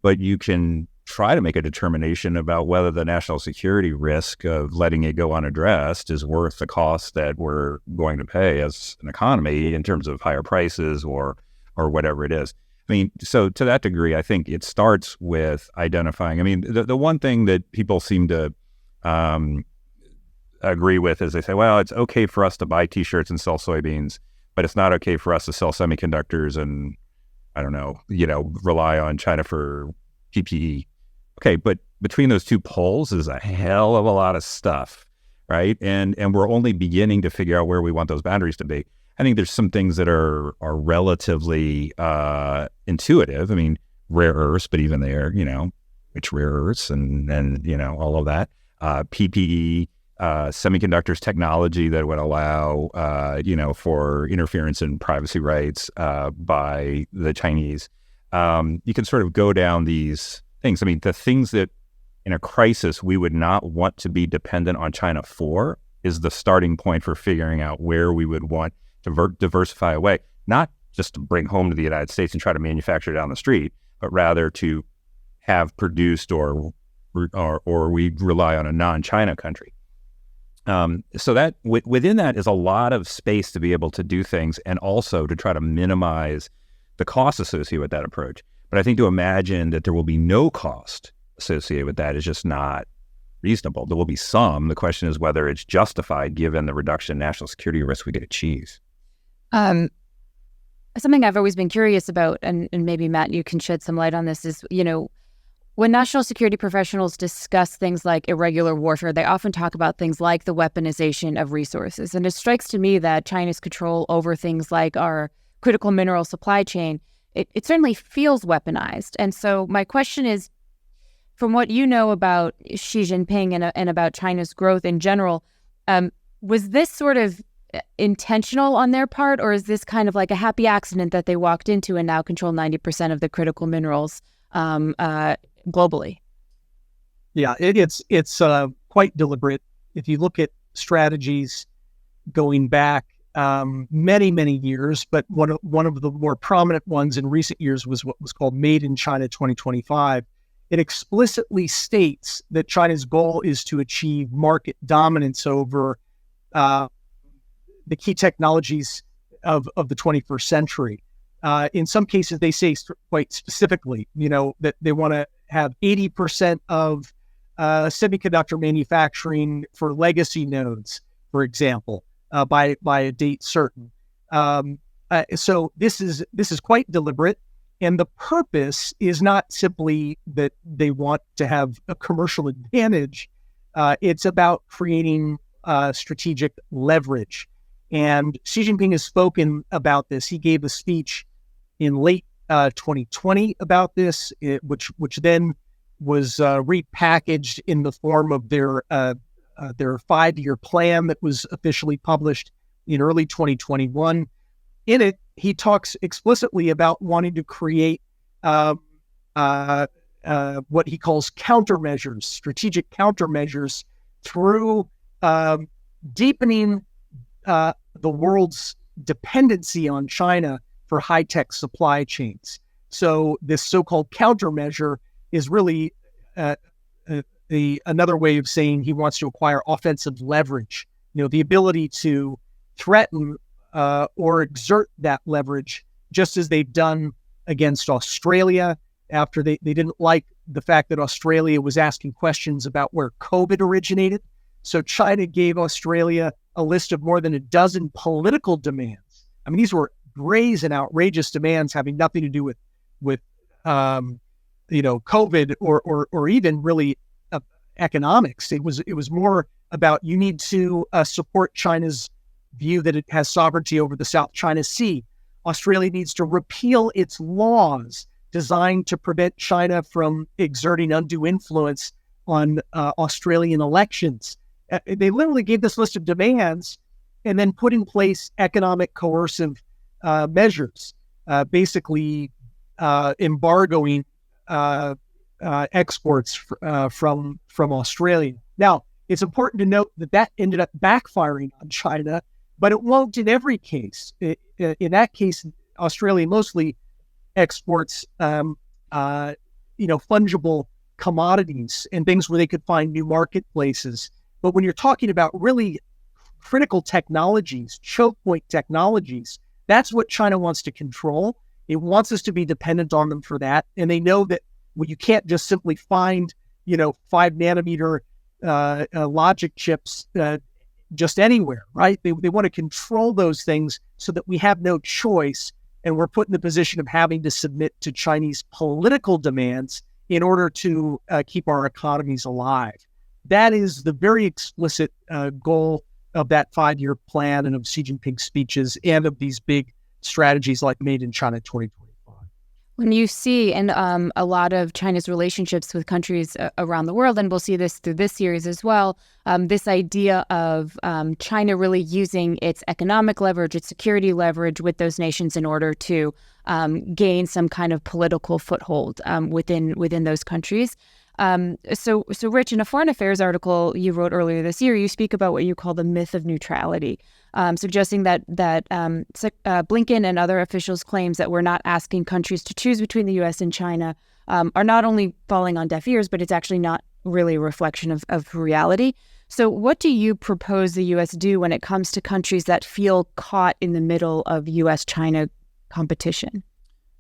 But you can try to make a determination about whether the national security risk of letting it go unaddressed is worth the cost that we're going to pay as an economy in terms of higher prices or whatever it is. I mean, so to that degree, I think it starts with identifying. I mean, the one thing that people seem to agree with is they say, well, it's okay for us to buy T-shirts and sell soybeans, but it's not okay for us to sell semiconductors and, I don't know, rely on China for PPE. Okay, but between those two poles is a hell of a lot of stuff, right? And we're only beginning to figure out where we want those boundaries to be. I think there's some things that are relatively intuitive. I mean, rare earths, but even there, which rare earths and all of that. PPE, semiconductors technology that would allow, for interference in privacy rights by the Chinese. You can sort of go down these things. I mean, the things that in a crisis we would not want to be dependent on China for is the starting point for figuring out where we would want to diversify away, not just to bring home to the United States and try to manufacture down the street, but rather to have produced or we rely on a non-China country. So that within that is a lot of space to be able to do things and also to try to minimize the cost associated with that approach. But I think to imagine that there will be no cost associated with that is just not reasonable. There will be some. The question is whether it's justified given the reduction in national security risk we could achieve. Something I've always been curious about, and maybe Matt, you can shed some light on this, is, When national security professionals discuss things like irregular warfare, they often talk about things like the weaponization of resources. And it strikes to me that China's control over things like our critical mineral supply chain, it certainly feels weaponized. And so my question is, from what you know about Xi Jinping and about China's growth in general, was this sort of intentional on their part, or is this kind of like a happy accident that they walked into and now control 90% of the critical minerals globally? Yeah, it's quite deliberate. If you look at strategies going back many years, but one of the more prominent ones in recent years was what was called Made in China 2025. It explicitly states that China's goal is to achieve market dominance over the key technologies of the 21st century. In some cases, they say quite specifically, that they want to have 80% of semiconductor manufacturing for legacy nodes, for example, by a date certain. So this is quite deliberate, and the purpose is not simply that they want to have a commercial advantage. It's about creating strategic leverage. And Xi Jinping has spoken about this. He gave a speech in late 2020 about this, which then was repackaged in the form of their 5-year plan that was officially published in early 2021. In it, he talks explicitly about wanting to create what he calls countermeasures, strategic countermeasures, through deepening the world's dependency on China for high-tech supply chains. So this so-called countermeasure is really another way of saying he wants to acquire offensive leverage, the ability to threaten or exert that leverage, just as they've done against Australia after they didn't like the fact that Australia was asking questions about where COVID originated. So China gave Australia a list of more than a dozen political demands. I mean, these were brazen, outrageous demands having nothing to do with COVID or even really economics. It was more about, you need to support China's view that it has sovereignty over the South China Sea. Australia needs to repeal its laws designed to prevent China from exerting undue influence on Australian elections. They literally gave this list of demands and then put in place economic coercive measures, basically embargoing exports from Australia. Now, it's important to note that ended up backfiring on China, but it won't in every case. In that case, Australia mostly exports, fungible commodities and things where they could find new marketplaces. But when you're talking about really critical technologies, choke point technologies, that's what China wants to control. It wants us to be dependent on them for that. And they know that you can't just simply find, 5 nanometer logic chips just anywhere, right? They want to control those things so that we have no choice, and we're put in the position of having to submit to Chinese political demands in order to keep our economies alive. That is the very explicit goal of that 5-year plan and of Xi Jinping's speeches and of these big strategies like Made in China 2025. When you see in a lot of China's relationships with countries around the world, and we'll see this through this series as well, this idea of China really using its economic leverage, its security leverage with those nations in order to gain some kind of political foothold within those countries. So Rich, in a foreign affairs article you wrote earlier this year, you speak about what you call the myth of neutrality, suggesting that Blinken and other officials' claims that we're not asking countries to choose between the U.S. and China are not only falling on deaf ears, but it's actually not really a reflection of reality. So what do you propose the U.S. do when it comes to countries that feel caught in the middle of U.S.-China competition?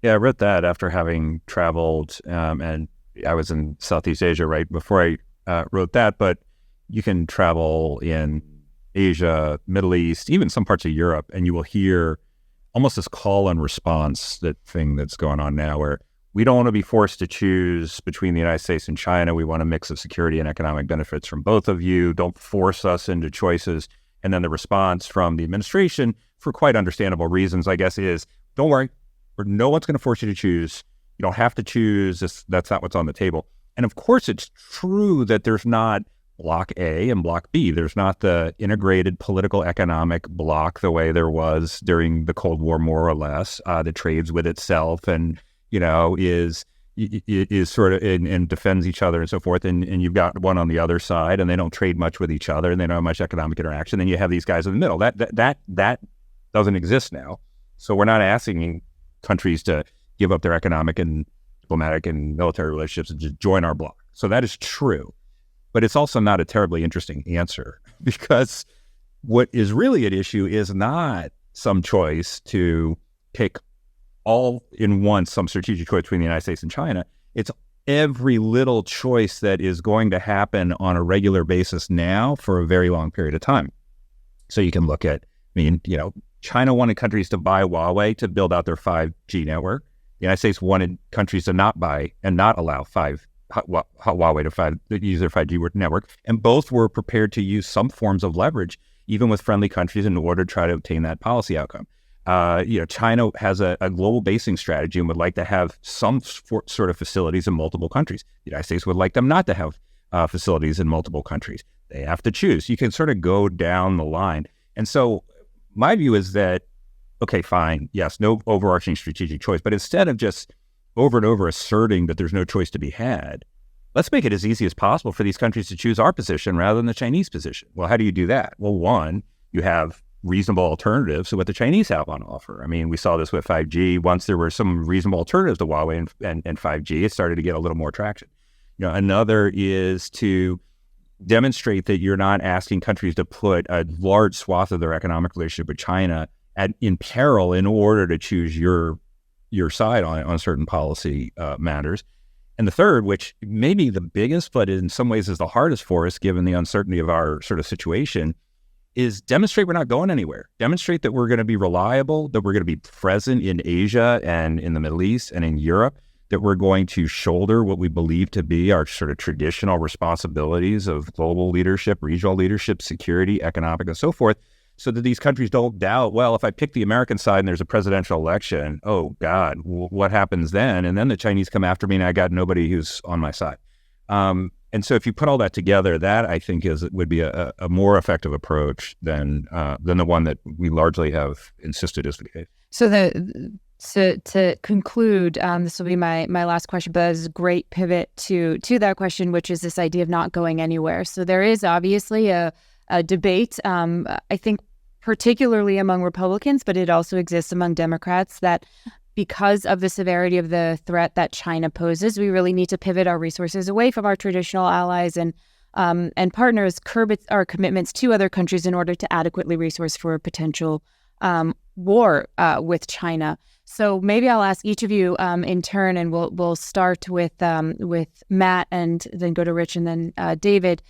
Yeah, I wrote that after having traveled and I was in Southeast Asia right before I wrote that, but you can travel in Asia, Middle East, even some parts of Europe, and you will hear almost this call and response, that thing that's going on now where we don't want to be forced to choose between the United States and China. We want a mix of security and economic benefits from both of you. Don't force us into choices. And then the response from the administration, for quite understandable reasons, I guess, is don't worry, no one's going to force you to choose. You don't have to choose. That's not what's on the table. And of course, it's true that there's not Bloc A and Bloc B. There's not the integrated political economic bloc the way there was during the Cold War, more or less, that trades with itself and, is sort of and defends each other and so forth. And you've got one on the other side, and they don't trade much with each other, and they don't have much economic interaction. Then you have these guys in the middle. That doesn't exist now. So we're not asking countries to give up their economic and diplomatic and military relationships and just join our bloc. So that is true. But it's also not a terribly interesting answer, because what is really at issue is not some choice to pick all in one, some strategic choice between the United States and China. It's every little choice that is going to happen on a regular basis now for a very long period of time. So you can look at, China wanted countries to buy Huawei to build out their 5G network. The United States wanted countries to not buy and not allow Huawei to use their 5G network. And both were prepared to use some forms of leverage, even with friendly countries, in order to try to obtain that policy outcome. China has a global basing strategy and would like to have some sort of facilities in multiple countries. The United States would like them not to have facilities in multiple countries. They have to choose. You can sort of go down the line. And so my view is that, okay, fine, yes, no overarching strategic choice, but instead of just over and over asserting that there's no choice to be had, let's make it as easy as possible for these countries to choose our position rather than the Chinese position. Well, how do you do that? Well, one, you have reasonable alternatives to what the Chinese have on offer. I mean, we saw this with 5G. Once there were some reasonable alternatives to Huawei and 5G, it started to get a little more traction. Another is to demonstrate that you're not asking countries to put a large swath of their economic relationship with China in peril in order to choose your side on certain policy matters. And the third, which may be the biggest, but in some ways is the hardest for us, given the uncertainty of our sort of situation, is demonstrate we're not going anywhere. Demonstrate that we're going to be reliable, that we're going to be present in Asia and in the Middle East and in Europe, that we're going to shoulder what we believe to be our sort of traditional responsibilities of global leadership, regional leadership, security, economic, and so forth, so that these countries don't doubt, well, if I pick the American side and there's a presidential election, oh God, what happens then? And then the Chinese come after me and I got nobody who's on my side. And so if you put all that together, that I think would be a more effective approach than the one that we largely have insisted is the case. So to conclude, this will be my last question, but it's a great pivot to that question, which is this idea of not going anywhere. So there is obviously a debate, I think particularly among Republicans, but it also exists among Democrats, that because of the severity of the threat that China poses, we really need to pivot our resources away from our traditional allies and partners, curb our commitments to other countries in order to adequately resource for a potential war with China. So maybe I'll ask each of you in turn, and we'll start with Matt and then go to Rich and then David.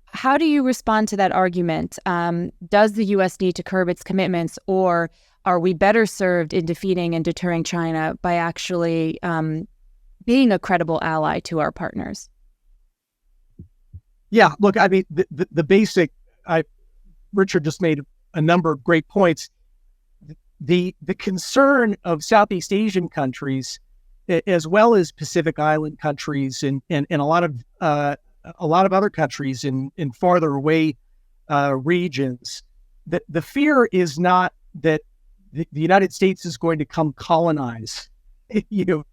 How do you respond to that argument? Does the U.S. need to curb its commitments, or are we better served in defeating and deterring China by actually being a credible ally to our partners? Yeah, look, I mean, the basic, Richard just made a number of great points. The concern of Southeast Asian countries, as well as Pacific Island countries and a lot of other countries in farther away regions, the fear is not that the United States is going to come colonize. The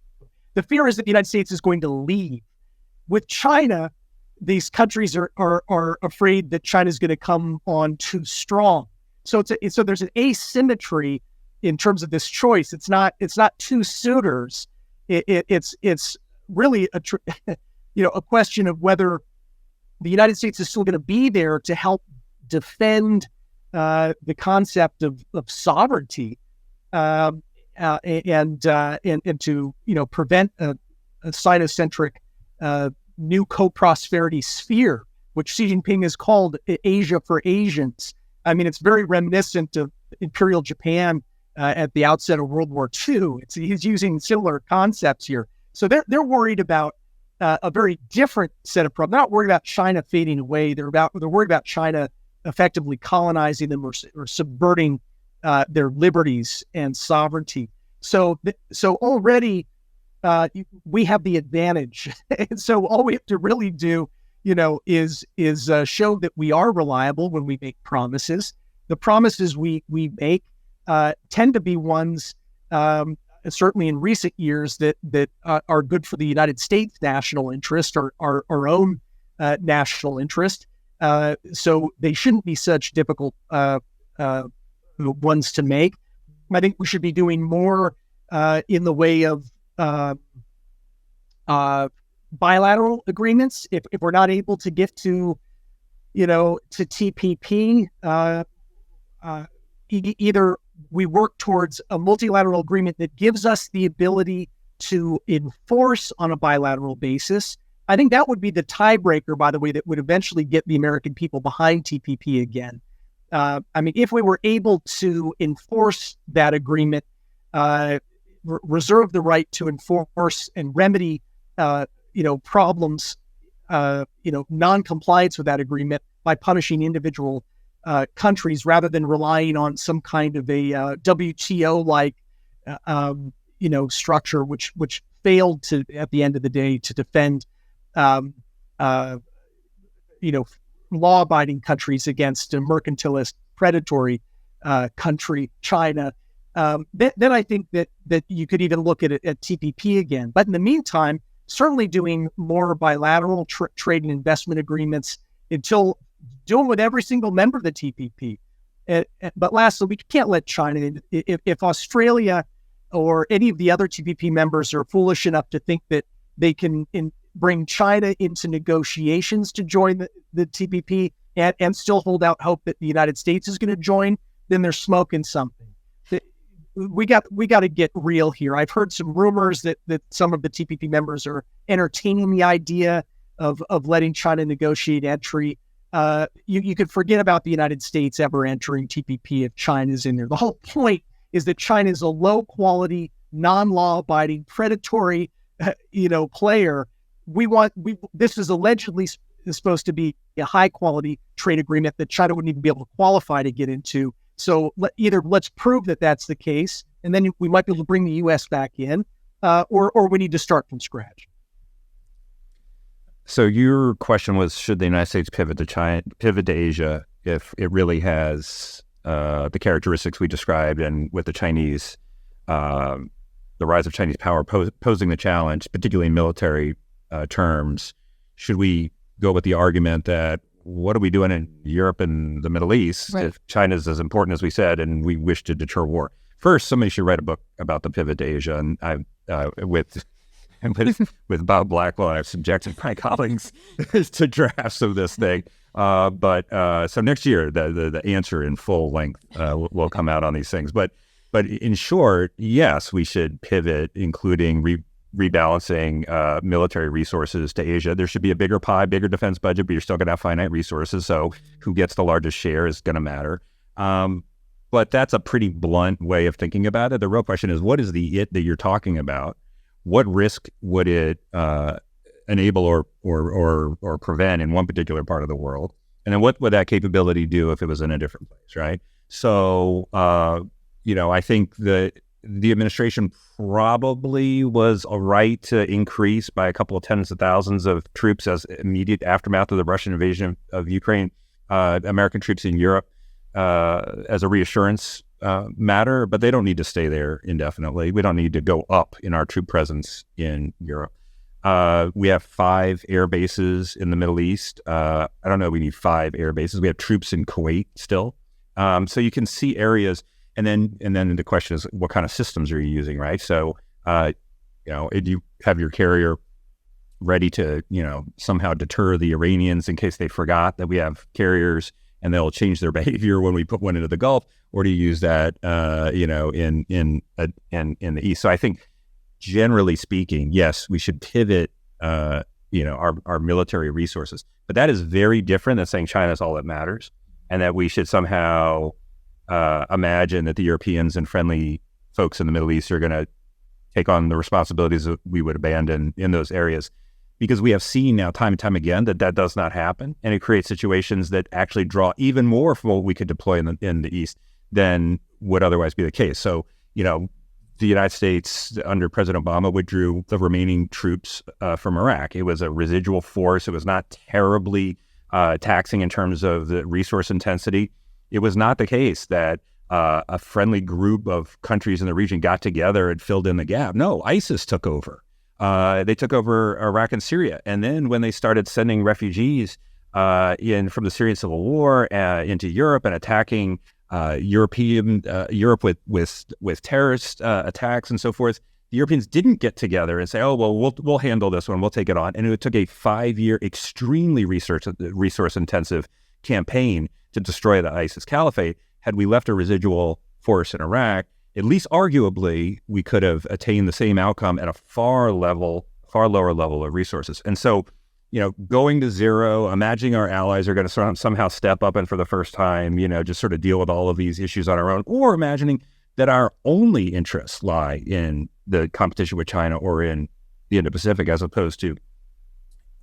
fear is that the United States is going to leave. With China, these countries are afraid that China is going to come on too strong. So there's an asymmetry in terms of this choice. It's not two suitors. It's really a question of whether the United States is still going to be there to help defend the concept of sovereignty and to prevent a Sino-centric new co-prosperity sphere, which Xi Jinping has called Asia for Asians. I mean, it's very reminiscent of Imperial Japan at the outset of World War II. He's using similar concepts here. So they're worried about a very different set of problems. They're not worried about China fading away. They're worried about China effectively colonizing them or subverting their liberties and sovereignty. So already we have the advantage, and so all we have to really do, is show that we are reliable when we make promises. The promises we make tend to be ones, certainly in recent years, that are good for the United States national interest or our own national interest. So they shouldn't be such difficult ones to make. I think we should be doing more in the way of bilateral agreements. If we're not able to get to TPP, either we work towards a multilateral agreement that gives us the ability to enforce on a bilateral basis. I think that would be the tiebreaker, by the way, that would eventually get the American people behind TPP again. If we were able to enforce that agreement, reserve the right to enforce and remedy, problems, non-compliance with that agreement by punishing individual countries rather than relying on some kind of a WTO-like, structure, which failed to, at the end of the day, to defend, law-abiding countries against a mercantilist, predatory country, China. Then I think that you could even look at TPP again. But in the meantime, certainly doing more bilateral trade and investment agreements until doing with every single member of the TPP. But lastly, we can't let China, if Australia or any of the other TPP members are foolish enough to think that they can bring China into negotiations to join the TPP and still hold out hope that the United States is going to join, then they're smoking something. We got to get real here. I've heard some rumors that some of the TPP members are entertaining the idea of letting China negotiate entry. You could forget about the United States ever entering TPP if China's in there. The whole point is that China is a low-quality, non-law-abiding, predatory, player. This is allegedly supposed to be a high-quality trade agreement that China wouldn't even be able to qualify to get into. So let's prove that that's the case, and then we might be able to bring the U.S. back in, or we need to start from scratch. So your question was, should the United States pivot to Asia if it really has the characteristics we described, and with the Chinese, the rise of Chinese power posing the challenge, particularly in military terms? Should we go with the argument that what are we doing in Europe and the Middle East if China's as important as we said, and we wish to deter war? First, somebody should write a book about the pivot to Asia, and with Bob Blackwell, I've subjected my colleagues to drafts of this thing. But so next year, the answer in full length will come out on these things. But in short, yes, we should pivot, including rebalancing military resources to Asia. There should be a bigger pie, bigger defense budget, but you're still going to have finite resources. So who gets the largest share is going to matter. But that's a pretty blunt way of thinking about it. The real question is, what is the it that you're talking about? What risk would it enable or prevent in one particular part of the world? And then what would that capability do if it was in a different place, right? So, I think the administration probably was right to increase by a couple of tens of thousands of troops as immediate aftermath of the Russian invasion of Ukraine, American troops in Europe as a reassurance matter, but they don't need to stay there indefinitely. We don't need to go up in our troop presence in Europe. We have 5 air bases in the Middle East. I don't know, we need 5 air bases. We have troops in Kuwait still. So you can see areas, and then the question is, what kind of systems are you using, right? So, do you have your carrier ready to, somehow deter the Iranians in case they forgot that we have carriers and they'll change their behavior when we put one into the Gulf? Or do you use that, in the East? So I think, generally speaking, yes, we should pivot, our military resources. But that is very different than saying China is all that matters, and that we should somehow imagine that the Europeans and friendly folks in the Middle East are going to take on the responsibilities that we would abandon in those areas. Because we have seen now time and time again that does not happen, and it creates situations that actually draw even more from what we could deploy in the East than would otherwise be the case. So, the United States under President Obama withdrew the remaining troops from Iraq. It was a residual force. It was not terribly taxing in terms of the resource intensity. It was not the case that a friendly group of countries in the region got together and filled in the gap. No, ISIS took over. They took over Iraq and Syria. And then when they started sending refugees from the Syrian civil war into Europe and attacking Europe with terrorist attacks and so forth, the Europeans didn't get together and say, "Oh, well, we'll handle this one. We'll take it on." And it took a 5-year, extremely resource-intensive campaign to destroy the ISIS caliphate. Had we left a residual force in Iraq, at least arguably, we could have attained the same outcome at a far lower level of resources. And so, going to zero, imagining our allies are going to somehow step up and for the first time, just sort of deal with all of these issues on our own, or imagining that our only interests lie in the competition with China or in the Indo-Pacific as opposed to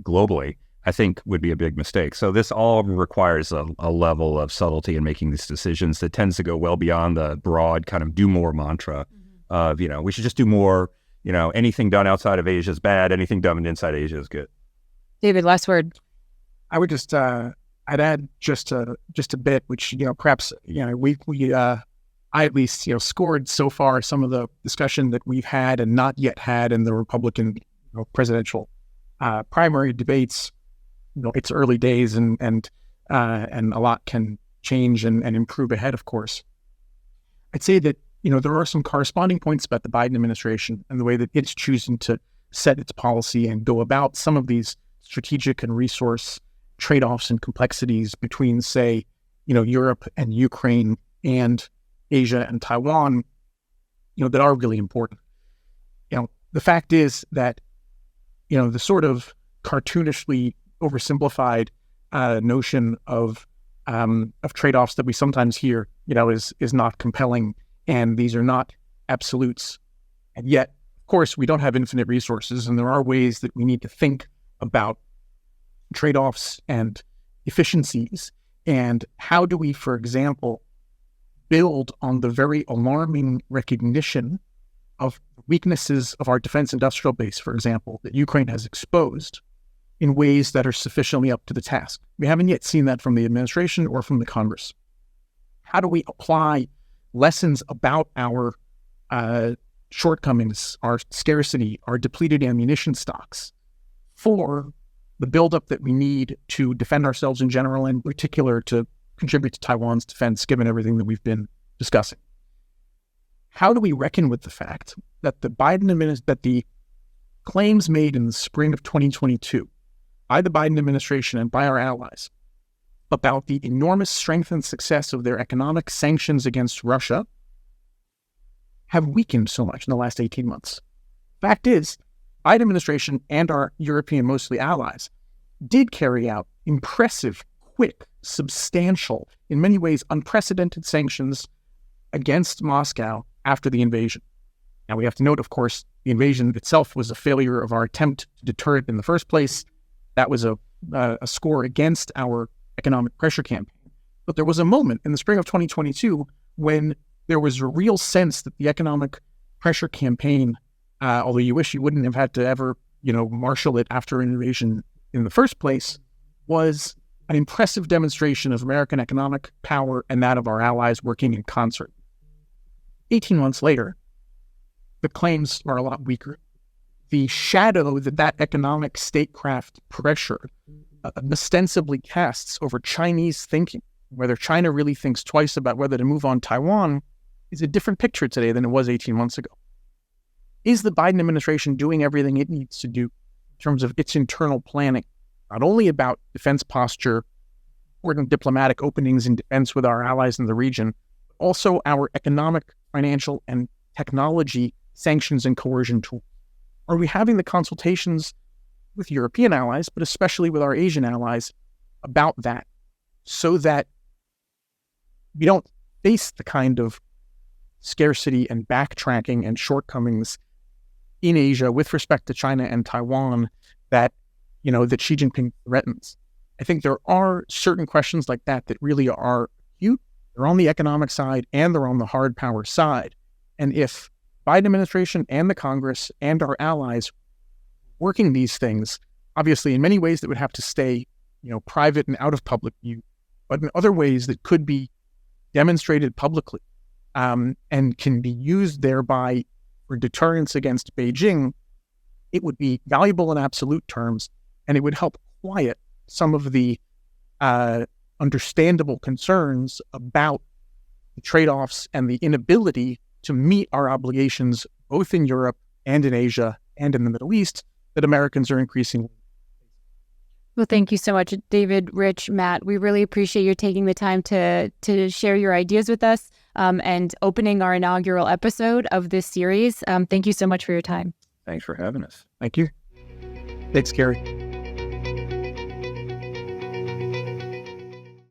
globally, I think would be a big mistake. So this all requires a level of subtlety in making these decisions that tends to go well beyond the broad kind of do more mantra of, we should just do more, anything done outside of Asia is bad, anything done inside Asia is good. David, last word. I would just, I'd add just a bit, which, perhaps, I at least, scored so far some of the discussion that we've had and not yet had in the Republican presidential primary debates. It's early days and a lot can change and improve ahead, of course. I'd say that, there are some corresponding points about the Biden administration and the way that it's choosing to set its policy and go about some of these strategic and resource trade-offs and complexities between, say, Europe and Ukraine and Asia and Taiwan, that are really important. The fact is that, the sort of cartoonishly oversimplified notion of trade-offs that we sometimes hear, is not compelling, and these are not absolutes. And yet, of course, we don't have infinite resources, and there are ways that we need to think about trade-offs and efficiencies. And how do we, for example, build on the very alarming recognition of weaknesses of our defense industrial base, for example, that Ukraine has exposed in ways that are sufficiently up to the task? We haven't yet seen that from the administration or from the Congress. How do we apply lessons about our shortcomings, our scarcity, our depleted ammunition stocks for the buildup that we need to defend ourselves in general, and in particular to contribute to Taiwan's defense, given everything that we've been discussing? How do we reckon with the fact that that the claims made in the spring of 2022 by the Biden administration and by our allies about the enormous strength and success of their economic sanctions against Russia have weakened so much in the last 18 months? Fact is, Biden administration and our European, mostly allies, did carry out impressive, quick, substantial, in many ways unprecedented sanctions against Moscow after the invasion. Now, we have to note, of course, the invasion itself was a failure of our attempt to deter it in the first place. That was a score against our economic pressure campaign. But there was a moment in the spring of 2022 when there was a real sense that the economic pressure campaign, although you wish you wouldn't have had to ever, marshal it after an invasion in the first place, was an impressive demonstration of American economic power and that of our allies working in concert. 18 months later, the claims are a lot weaker. The shadow that economic statecraft pressure ostensibly casts over Chinese thinking, whether China really thinks twice about whether to move on Taiwan, is a different picture today than it was 18 months ago. Is the Biden administration doing everything it needs to do in terms of its internal planning, not only about defense posture, important diplomatic openings in defense with our allies in the region, but also our economic, financial, and technology sanctions and coercion tools? Are we having the consultations with European allies, but especially with our Asian allies, about that, so that we don't face the kind of scarcity and backtracking and shortcomings in Asia with respect to China and Taiwan that, that Xi Jinping threatens. I think there are certain questions like that that really are acute. They're on the economic side and they're on the hard power side. And if Biden administration and the Congress and our allies working these things, obviously in many ways that would have to stay, private and out of public view, but in other ways that could be demonstrated publicly and can be used thereby for deterrence against Beijing, it would be valuable in absolute terms, and it would help quiet some of the understandable concerns about the trade-offs and the inability to meet our obligations both in Europe and in Asia and in the Middle East that Americans are increasingly. Well, thank you so much, David, Rich, Matt. We really appreciate you taking the time to share your ideas with us and opening our inaugural episode of this series. Thank you so much for your time. Thanks for having us. Thank you. Thanks, Carrie.